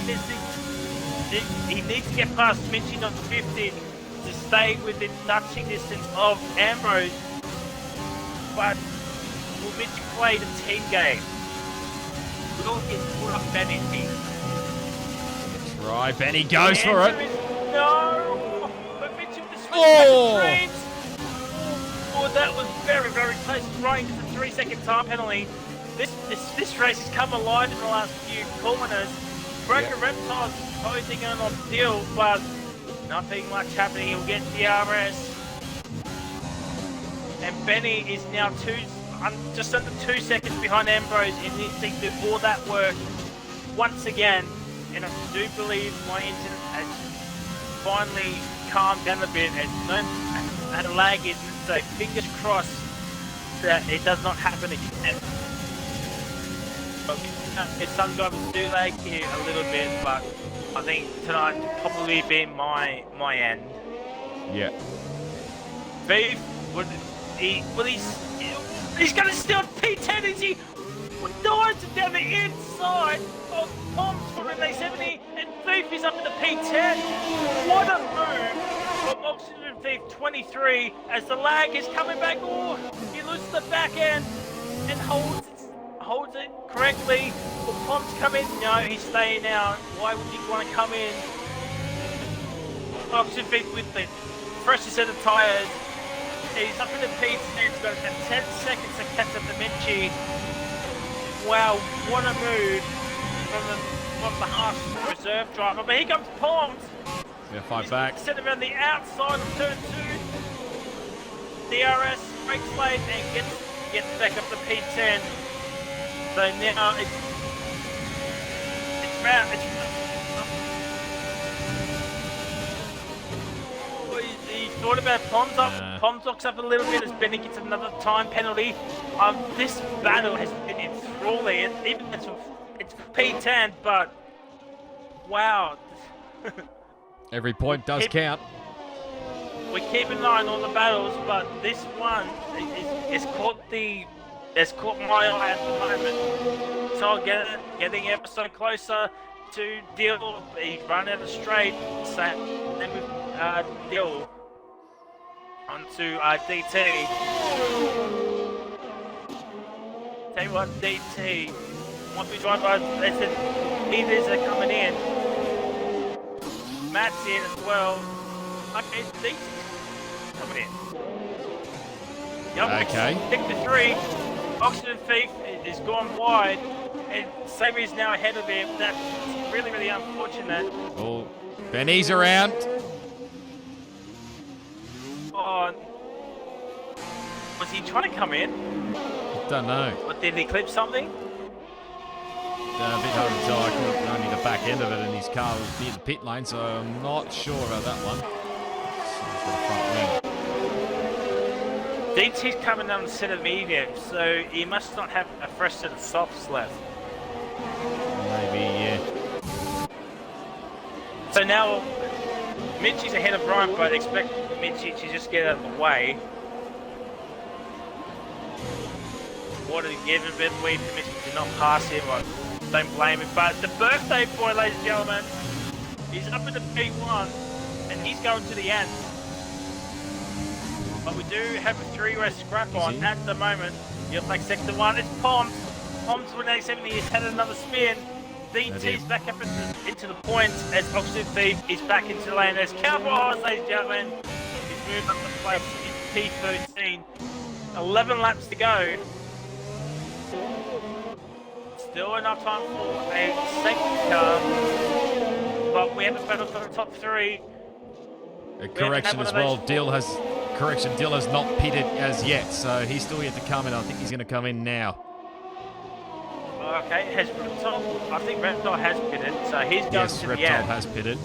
he needs to get past Minchie on 50 to stay within touching distance of Ambrose. But will Mitch play the team game? Will he put up Benny's team? Right, Benny goes for it. No! But Mitch with the switch back to streams. Oh, that was very, very close. Right into the 3-second time penalty. This race has come alive in the last few corners. Broken Reptiles posing on deal, but nothing much happening. He'll get DRS. And Benny is now just under 2 seconds behind Ambrose, and needs to do all that work once again. And I do believe my internet has finally calmed down a bit and had a lag in, so fingers crossed that it does not happen again. Some drivers do lag here a little bit, but I think tonight will probably be my end. Yeah. Beef, he's going to steal P10, is he? Dives down the inside of Poms from an A70, and Thief is up in the P10. What a move from Oxygen Thief 23 as the lag is coming back. Oh, he loses the back end and holds it correctly. Will Poms come in? No, he's staying out. Why would he want to come in? Oxygen Thief with the freshest set of tyres. He's up in the P10. He's got about 10 seconds to catch up to Minchie. Wow, what a move from the harsh reserve driver. But here comes Poms. Yeah, fight back. Set around the outside of turn 2. DRS breaks late and gets back up to P10. So now it's he thought about Poms up. Poms locks up a little bit as Benny gets another time penalty. This battle has been enthralling. Even it's P10, but wow. Every point does count. We keep an eye on all the battles, but this one has caught my eye at the moment. So getting ever so closer to Deal. He's run out of straight. So then with Deal onto DT. Tell you what, DT. Once we drive by, they said leaders are coming in. Matt's in as well. Okay, DT coming in. Yep, okay. Pick the 3. Oxygen Thief is gone wide, and Sabre is now ahead of him. That's really, really unfortunate. Oh, Benny's around. Oh, was he trying to come in? Don't know. Or did he clip something? A bit hard to tell. I caught only the back end of it, and his car was near the pit lane, so I'm not sure about that one. DT's coming down the set of medium, so he must not have a fresh set of softs left. Maybe, yeah. So now, Minchie's ahead of Ryan, but I expect Minchie to just get out of the way. What a given bit of weed for Minchie to not pass him. I don't blame him. But the birthday boy, ladies and gentlemen, he's up in the P1, and he's going to the end. But we do have a 3-race scrap on at the moment. You'll take sector 1. It's Poms. Poms with an 870 has had another spin. DT's back up into the points as Oxygen Thief is back into the lane. There's Cowboys, ladies and gentlemen. He's moved up the place in P13. 11 laps to go. Still enough time for a second car. But we haven't battled for the top 3. A correction as well. Dill has not pitted as yet, so he's still yet to come in. I think he's going to come in now. Okay, I think Reptile has pitted, so he's going to the end. Yes, Reptile has pitted.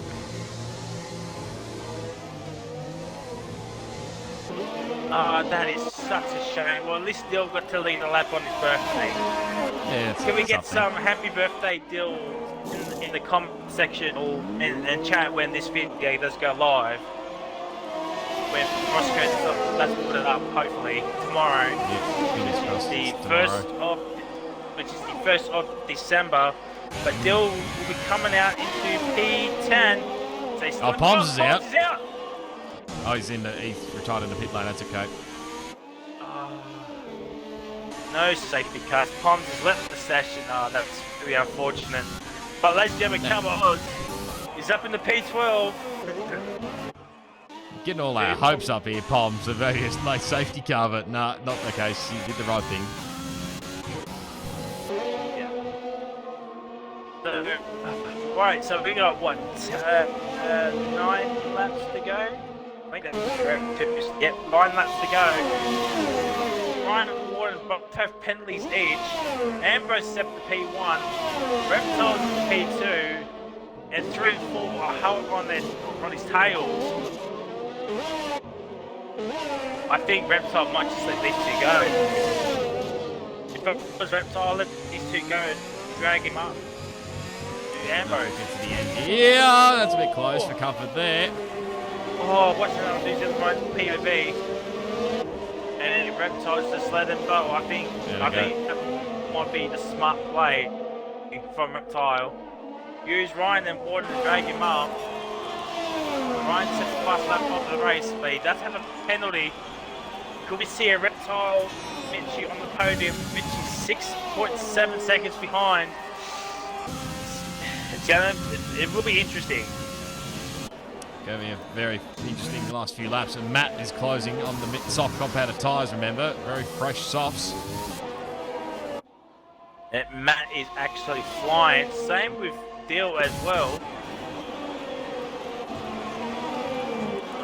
That is such a shame. Well, at least Dill got to lead the lap on his birthday. Yeah, Can we get something. some happy birthday Dill in the comment section or in chat when this video does go live? When Roscoe does put it up, hopefully tomorrow. Yeah, fingers crossed The it's first tomorrow. of, which is the 1st of December. But Dill will be coming out into P10. So he's still Poms is out. Poms is out. Oh, he's retired in the pit lane. That's okay. No safety cars. Poms has left the session. That's really unfortunate. But ladies and gentlemen, come on. He's up in the P12. Getting all our hopes up here, Poms. A very nice safety car, but nah, not the case. You did the right thing. Right, so we got what? 9 laps to go? I think that's correct. Yep, 9 laps to go. Ryan and Warden both have penalties each. Ambrose set the P1, Reptiles the P2, and 3 and 4 are held on his tails. I think Reptile might just let these two go. If it was Reptile, let these two go and drag him up. Ambrose. Get to the end. Yeah, that's a bit close for comfort there. Oh, what's another New Zealand right POV? And then Reptiles just let him go. I think that might be the smart play from Reptile. Use Ryan and Warden to drag him up. Ryan sets the fast lap off the race, but he does have a penalty. Could we see a Reptile Mitchie on the podium? Mitchie 6.7 seconds behind. It will be interesting. Going to be a very interesting last few laps. And Matt is closing on the soft compounded tyres, remember. Very fresh softs. And Matt is actually flying. Same with Dill as well.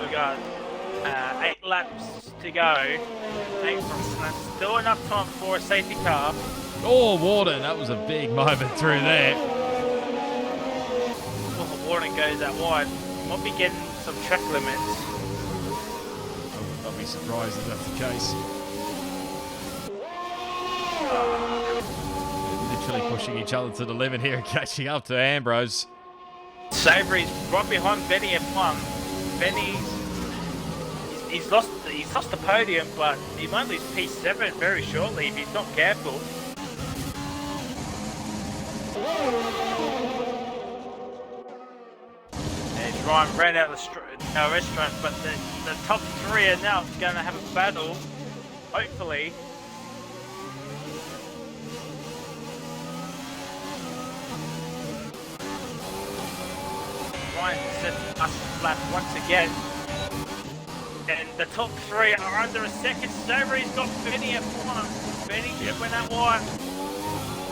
We got 8 laps to go. 8 laps. Still enough time for a safety car. Oh, Warden. That was a big moment through there. Warden goes out wide. Might be getting some track limits. I'll be surprised if that's the case. Literally pushing each other to the limit here and catching up to Ambrose. Savory's right behind Benny F1. Benny's he's lost the podium, but he might lose P7 very shortly if he's not careful. Ryan ran out of the restaurant, but the top 3 are now going to have a battle, hopefully. Ryan sets us flat once again. And the top 3 are under a second. Savory's got Benny at 1. Benny just went out wide.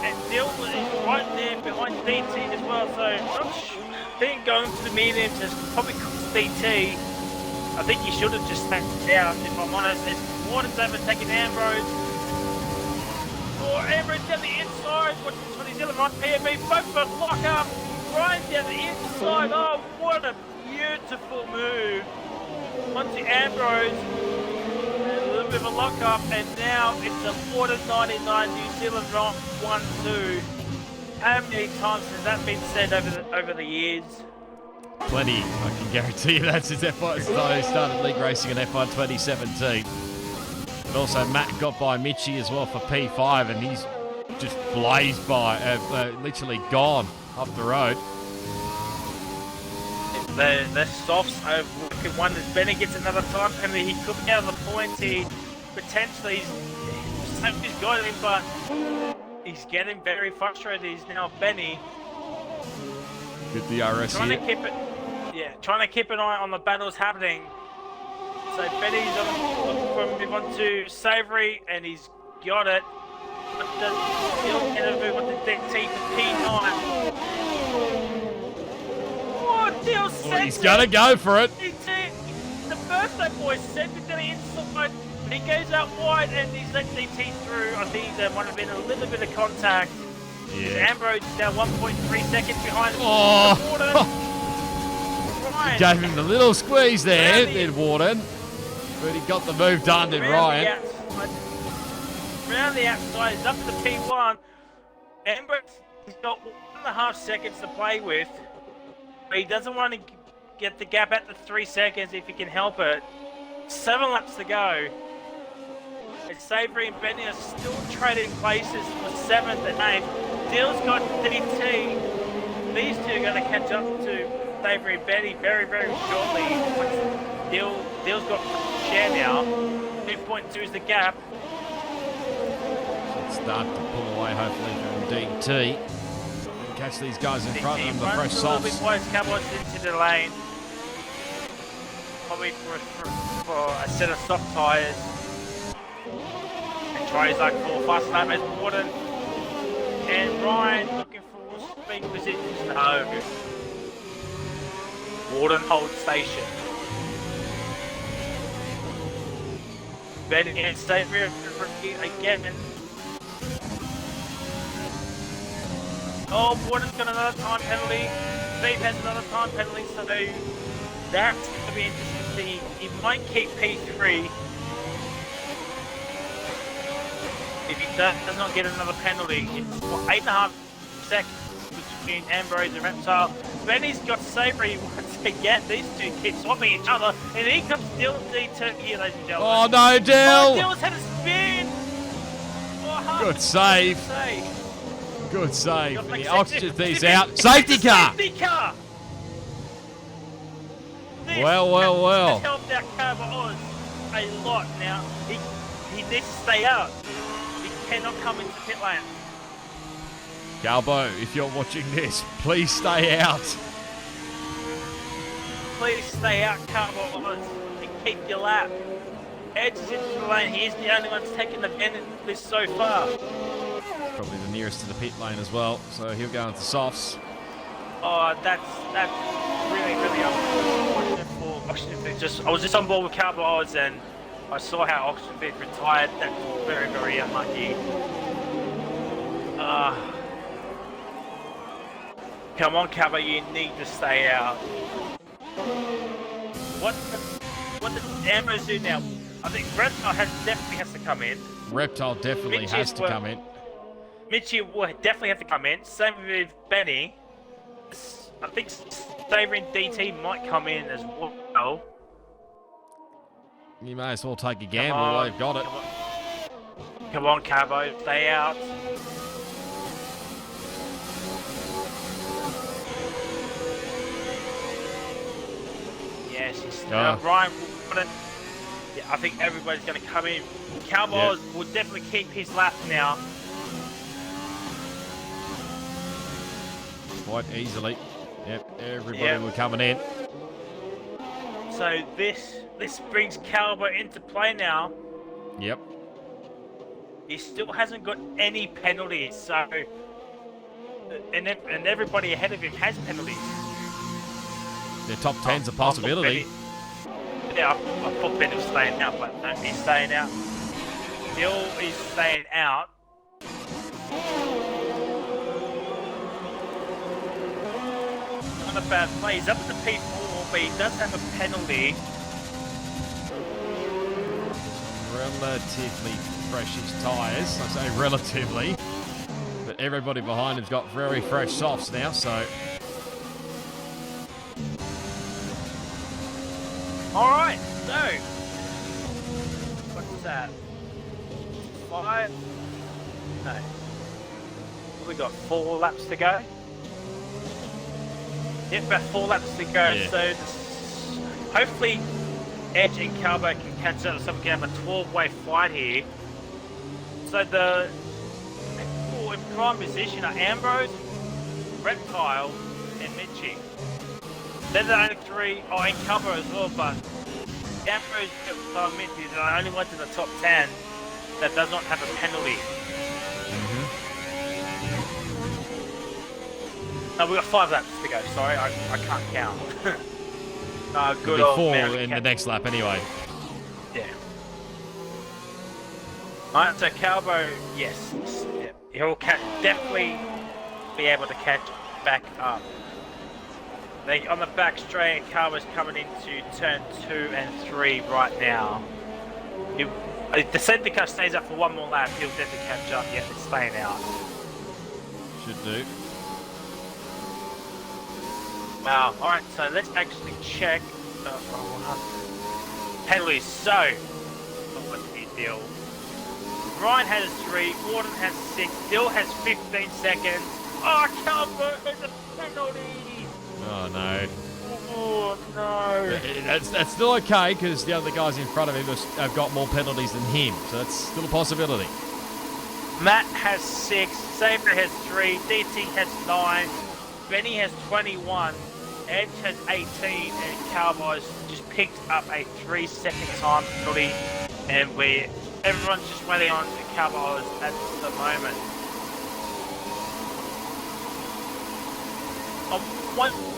And Dill is right there behind DT as well, so I think going to the mediums has probably cost DT. I think he should have just stacked down, if I'm honest. As Warden's overtaking Ambrose. Ambrose down the inside. What's the New Zealand right PME? Both got lock up. Ryan down the inside. Oh, what a beautiful move. Onto Ambrose. A little bit of a lock up, and now it's a Warden 99 New Zealand right 1-2. How many times has that been said over the years? Plenty, I can guarantee you that, since F1 started league racing in F1 2017. But also Matt got by Mitchie as well for P5, and he's just blazed by, literally gone up the road. The softs are looking one as Benny gets another time penalty. He could be out of the points. He potentially he's got him, but he's getting very frustrated. He's now Benny. Good DRS trying here. Trying to keep an eye on the battles happening. So Benny's looking for a move on to Savory, and he's got it. But still going to move on to DT for P9. Oh, Dill sends He's going to go for it. DT, the birthday boy sends it to the inside. He goes out wide and he's let DT through. I think there might have been a little bit of contact. Yeah. Ambrose is now 1.3 seconds behind. Oh! Gave him the little squeeze there, then Warden. But he got the move done, did Ryan. Around the outside, it's up to the P1. Ambrose has got 1.5 seconds to play with. But he doesn't want to get the gap at the 3 seconds if he can help it. 7 laps to go. And Savory and Benny are still trading places for 7th and 8th. Dill's got DT. These two are going to catch up to Savory and Benny very, very shortly. Dill's got share now. 2.2 is the gap. Start to pull away, hopefully, from DT. Catch these guys in front of them, the fresh softs. A little bit close, Cowboys into the lane. Probably for a set of soft tyres. And tries like for fast lap as Warden. And Ryan looking for speed positions. No. Warden holds station. Benny and Savory again. Oh, Warden's got another time penalty. Steve has another time penalty, so that's going to be interesting to see. He might keep P3 if he does not get another penalty. It's for 8.5 seconds between Ambrose and Reptile. Benny's got Savory once again. These two keep swapping each other, and here comes Dill D2 here, ladies and gentlemen. Oh no, Dill! Oh, Dill's had a spin! Oh, good save. Good save. And he oxygen these out. Safety car! Safety car! Well. This helped out Carver Oz a lot now. He needs to stay out. He cannot come into pit lane. Galbo, if you're watching this, please stay out. Please stay out, Carver Oz, and keep your lap. Edge is into the lane. He is the only one taking the advantage of this so far. Probably the nearest to the pit lane as well, so he'll go into softs. Oh, that's really unfortunate for Oxygen. I was just on board with Carver Oz and I saw how Oxygen Fit retired. That's very, very unlucky. Come on, Carver, you need to stay out. What does Ambrose do now? I think Reptile definitely has to come in. Reptile definitely has to come in. Mitchie will definitely have to come in. Same with Benny. I think Savory and DT might come in as well. You may as well take a gamble while you've got it. Come on, Carbo, stay out. Yes, he's Ryan will put it. Yeah, I think everybody's going to come in. Cowboys will definitely keep his lap now. Quite easily. Yep, everybody will coming in. So this brings Calbo into play now. Yep. He still hasn't got any penalties, so and everybody ahead of him has penalties. Their top 10's a possibility. I thought Ben was staying out, but no, he's staying out. Dill is staying out. Not a bad play. He's up at the P4, but he does have a penalty. Relatively fresh-ish tyres. I say relatively. But everybody behind him's got very fresh softs now, so... Alright, so... What's that? 5? No. We got 4 laps to go. Yep, about 4 laps to go, yeah. So hopefully Edge and Calbo can catch up, so we can have a 12-way fight here. So the people in prime position are Ambrose, Reptile, and Mitchie. They're the only 3, oh, and Calbo as well, but Ambrose, Reptile, and Mitchie are the only ones in the top 10 that does not have a penalty. No, we've got 5 laps to go, sorry, I can't count. Good old 4 in the next lap anyway. Yeah. Alright, so Calbo, yes. He'll definitely be able to catch back up. They on the back straight. Car was coming into turn 2 and 3 right now. If the safety car stays up for one more lap, he'll definitely catch up. Yet it's staying out. Should do. Wow. All right. So let's actually check. Penalties. So, what's the deal? Ryan has 3. Warden has 6. Dill has 15 seconds. Oh, Calvert has a penalty. Oh no. Oh no. That's still okay because the other guys in front of him have got more penalties than him, so that's still a possibility. Matt has 6. Sabre has 3. DT has 9. Benny has 21. Edge has 18, and Cowboys just picked up a 3-second time penalty, and everyone's just waiting on the Cowboys at the moment.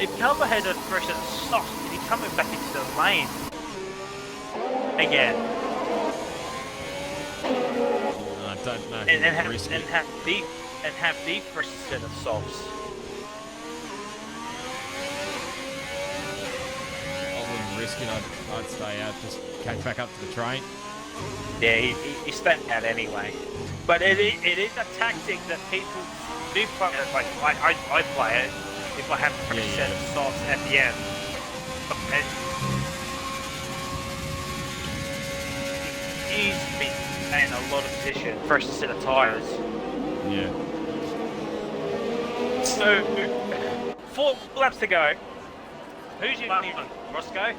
If Calvert has a fresh set of socks, is he coming back into the lane again? I don't know. And have the fresh set of socks. Risking, I'd stay out, just catch back up to the train. Yeah, he stepped out anyway. But it is a tactic that people do play. Like I play it if I have a fresh set of socks at the end. And he's been in a lot of position, fresh set of tyres. Yeah. So 4 laps to go. Who's your money on, Roscoe?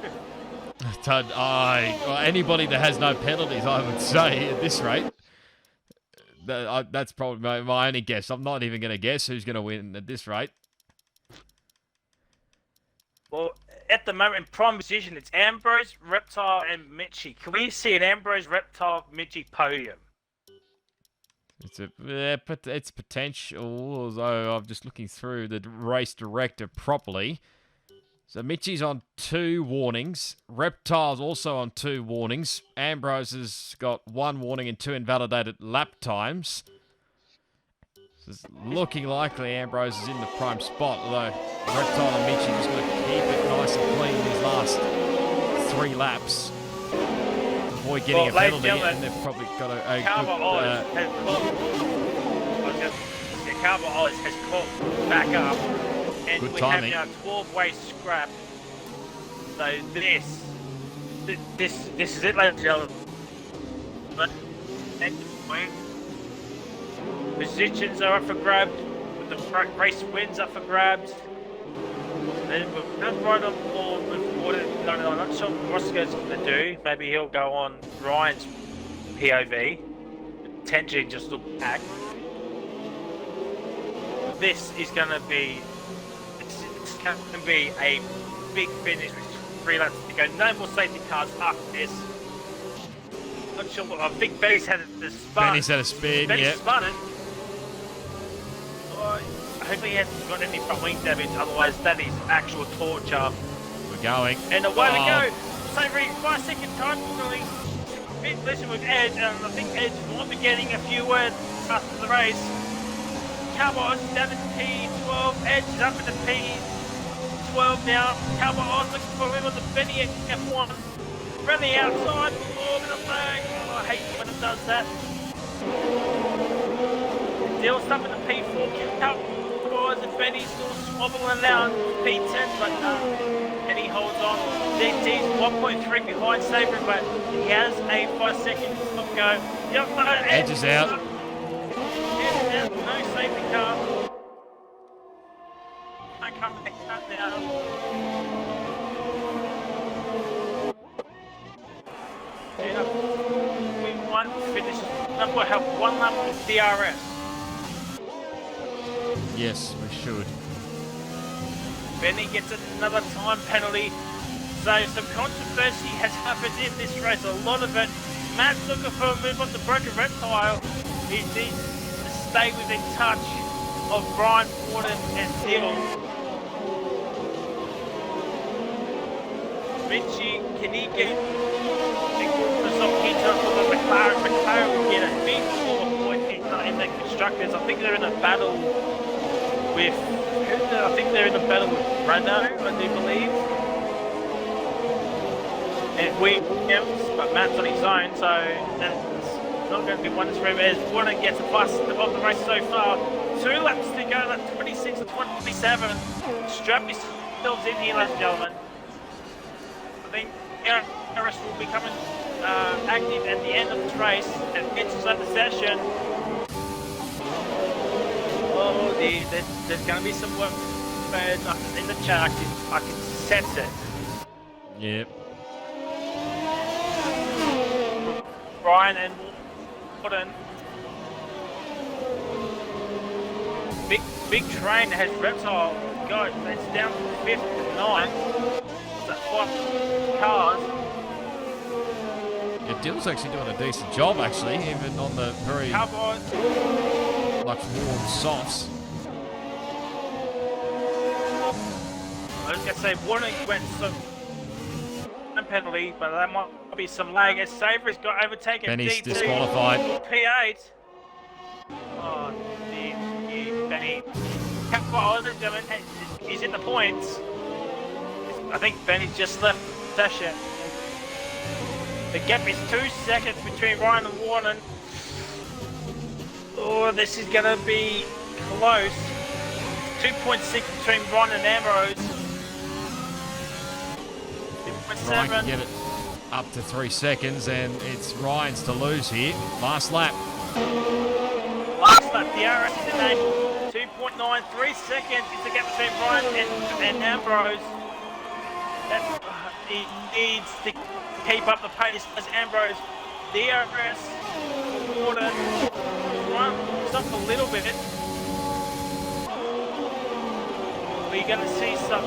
Well, anybody that has no penalties, I would say, at this rate. That's probably my only guess. I'm not even going to guess who's going to win at this rate. Well, at the moment, in prime position, it's Ambrose, Reptile, and Mitchie. Can we see an Ambrose, Reptile, Mitchie podium? It's potential, although I'm just looking through the race director properly. So Mitchie's on 2 warnings. Reptile's also on 2 warnings. Ambrose has got 1 warning and 2 invalidated lap times. So it's looking likely Ambrose is in the prime spot, although Reptile and Mitchie just going to keep it nice and clean these last 3 laps. Avoid getting a penalty, and they've probably got a Calvert Oz has caught back up. And good we timing. have now 12-way scrap. So this is it, ladies and gentlemen. Positions are up for grabs. The race wins up for grabs. And we're right on board with what I'm not sure what Roscoe's going to do. Maybe he'll go on Ryan's POV. Potentially just look back. This is going to be a big finish with 3 laps to go. No more safety cars after this. Not sure what I think Benny's had the spin. Benny's had a spin, Benny's spun it. Hopefully he hasn't got any front wing damage, otherwise that is actual torture. We're going. And away we go. Savory 5-second time penalty. Bit listen with Edge, and I think Edge will be getting a few words after the race. Cowboys down in P12. Edge is up in the P12 now. Cowboys looking for him on the Benny F1. Around the outside. Oh, in the flag. Oh, I hate when it does that. Dill's up in the P4. Cowboys and Benny still swabbling down P10, but and he holds on. DT's 1.3 behind Sabre, but he has a 5-second stop go. Yep, Edge is out. No safety car. I can't make that now. We won, finish. We'll have 1 lap with DRS. Yes, we should. Benny gets another time penalty. So some controversy has happened in this race. A lot of it. Matt's looking for a move on the broken reptile. He needs to stay within touch of Brian Warden and Dill. Mitchie, can he get a good result here for the McLaren? McLaren will get a big 4 point in the constructors. I think they're in a battle with I think they're in a battle with Renault, I do believe. And Williams, but Matt's on his own, so that's not going to be one for him. As Warner gets a bust of the race so far. 2 laps to go, lap 26 and 27. Strap yourselves in here, ladies and gentlemen. I think Harris will be coming active at the end of this race and finishes up the session. Oh, there's going to be some work in the chat. I can sense it. Yep. Brian and Warden. Big train has Reptile. God, it's down to 5th and 9th. That's 5 cars. Yeah, Dill's actually doing a decent job, actually, even on the very much worn softs. I was going to say, Warner went some penalty, but that might be some lag. As Savory's got overtaken. Benny's DT, disqualified. P8. Oh, dear, Benny. He's in the points. I think Benny just left the session. The gap is 2 seconds between Ryan and Warren. Oh, this is going to be close. 2.6 between Ryan and Ambrose. Ryan can get it up to 3 seconds, and it's Ryan's to lose here. Last lap. Last lap, the RS is enabled. 2.93 seconds is the gap between Ryan and Ambrose. He needs to keep up the pace as Ambrose. DRS, Warden, runs up a little bit. We're going to see some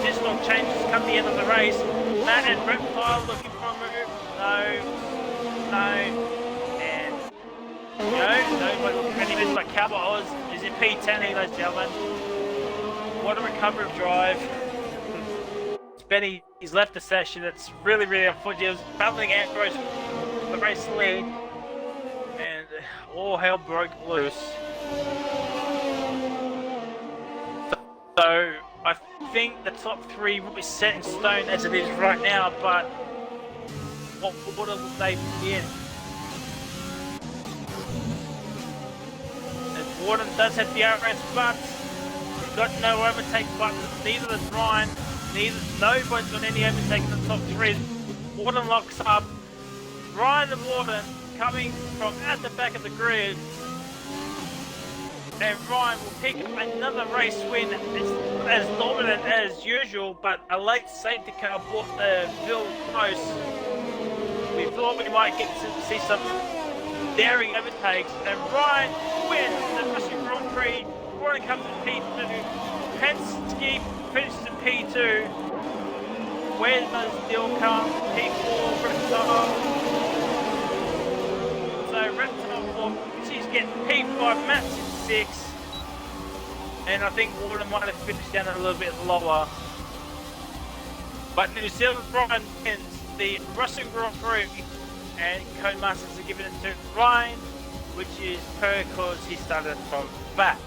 additional changes come the end of the race. Matt and Reptile looking for a move. No. And nobody looking for any moves, but Cowboy Oz is in P10 here, ladies and gentlemen. What a recovery of drive. Benny, he's left the session. It's really unfortunate. He was battling Ambrose for the race lead, and all hell broke loose. So I think the top 3 will be set in stone as it is right now, but what order will they be in? And Warden does have the RS, but he's got no overtake buttons. Neither does Ryan. Nobody's got any overtake in the top 3. Warden locks up. Ryan and Warden coming from at the back of the grid. And Ryan will pick up another race win. It's not as dominant as usual, but a late safety car brought the field close. We thought we might get to see some daring overtakes. And Ryan wins the Russian Grand Prix. Ryan comes in P2. Penske finishes in P2. Where does Dill come? P4, Reptile. So Reptile 4, she's getting P5, Matt's in 6. And I think Warden might have finished down a little bit lower. But New Zealand Ryan wins the Russian Grand Prix, and Codemasters are giving it to Ryan, which is because he started from back.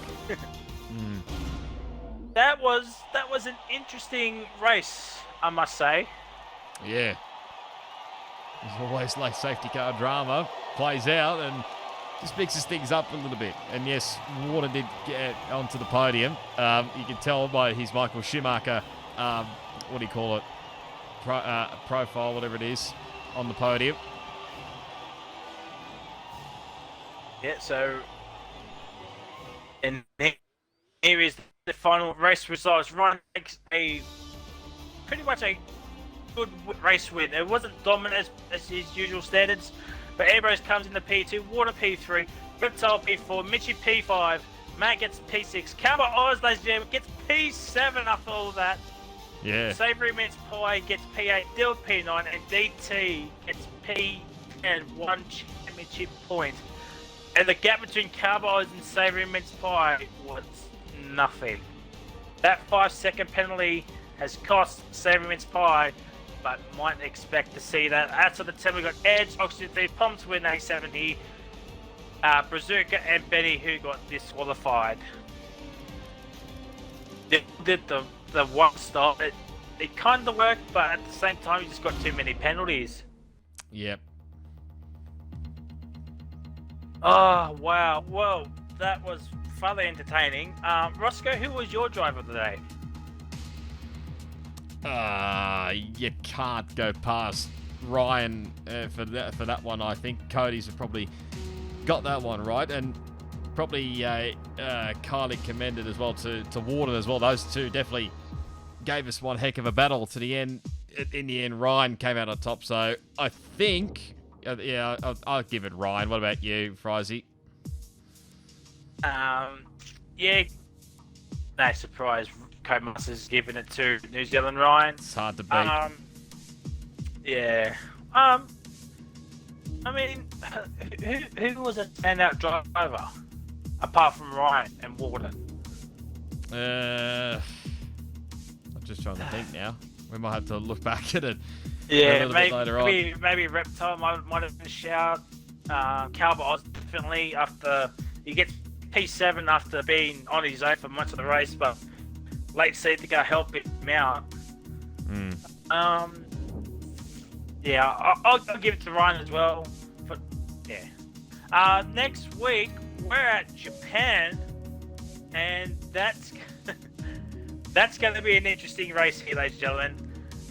That was an interesting race, I must say. Yeah. There's always like safety car drama plays out and just mixes things up a little bit. And yes, Warden did get onto the podium. You can tell by his Michael Schumacher, what do you call it? Profile, whatever it is, on the podium. Yeah, so and here is the final race results. Ryan makes pretty much a good race win. It wasn't dominant as his usual standards, but Ambrose comes in the P2, Water P3, Reptile P4, Mitchie P5, Matt gets P6, Cowboy Oz, ladies and gentlemen, gets P7 after all of that. Yeah. Savoury Mince Pie gets P8, Dill P9, and DT gets P and 1 championship point. And the gap between Cowboys and Savoury Mince Pie was nothing. That 5-second penalty has cost Savoury Mince Pie, but might expect to see that. After the 10, we got Edge, Oxygen 3, Pom to win A70, Brazuca and Benny who got disqualified. did the one stop. It kind of worked, but at the same time, you just got too many penalties. Yep. Oh, wow. Well, that was fairly entertaining. Roscoe, who was your driver today? You can't go past Ryan for that one. I think Cody's have probably got that one right, and probably Kylie commended as well to Warden as well. Those two definitely gave us one heck of a battle to the end. In the end, Ryan came out on top, so I think, I'll give it Ryan. What about you, Frizy? Yeah, no surprise. Codemasters giving it to New Zealand Ryan. It's hard to beat. Yeah. I mean, who was a standout driver apart from Ryan and Warden? I'm just trying to think now. We might have to look back at it. Yeah, a little bit later on. Maybe Reptile might have been a shout. Calvert Oz definitely after he gets P7 after being on his own for much of the race, but late seat to go help him out. Yeah, I'll give it to Ryan as well. But yeah, next week we're at Japan, and that's going to be an interesting race here, ladies and gentlemen.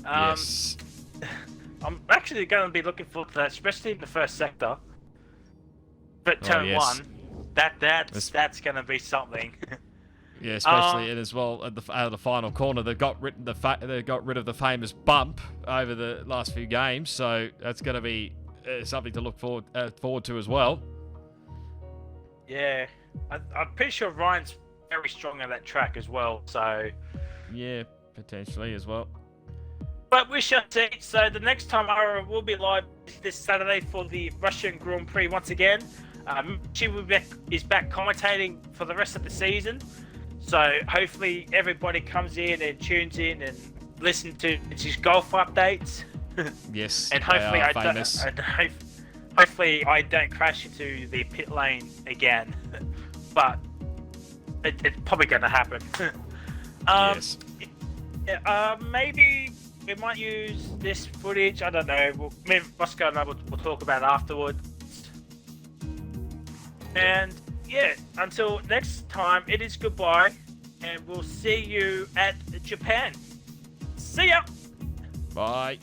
Yes. I'm actually going to be looking forward to that, especially in the first sector. But turn one, that's going to be something. Yeah, especially and as well at the final corner, they got rid of the famous bump over the last few games, so that's going to be something to look forward to as well. Yeah, I'm pretty sure Ryan's very strong on that track as well. So yeah, potentially as well. But we shall see. So the next time Ara will be live this Saturday for the Russian Grand Prix once again. She is back commentating for the rest of the season. So hopefully everybody comes in and tunes in and listen to his golf updates. Yes, and hopefully hopefully I don't crash into the pit lane again. But it's probably going to happen. Yes. Maybe we might use this footage. I don't know. Me and Roscoe and I will talk about it afterwards. And yeah, until next time, it is goodbye, and we'll see you at Japan. See ya! Bye.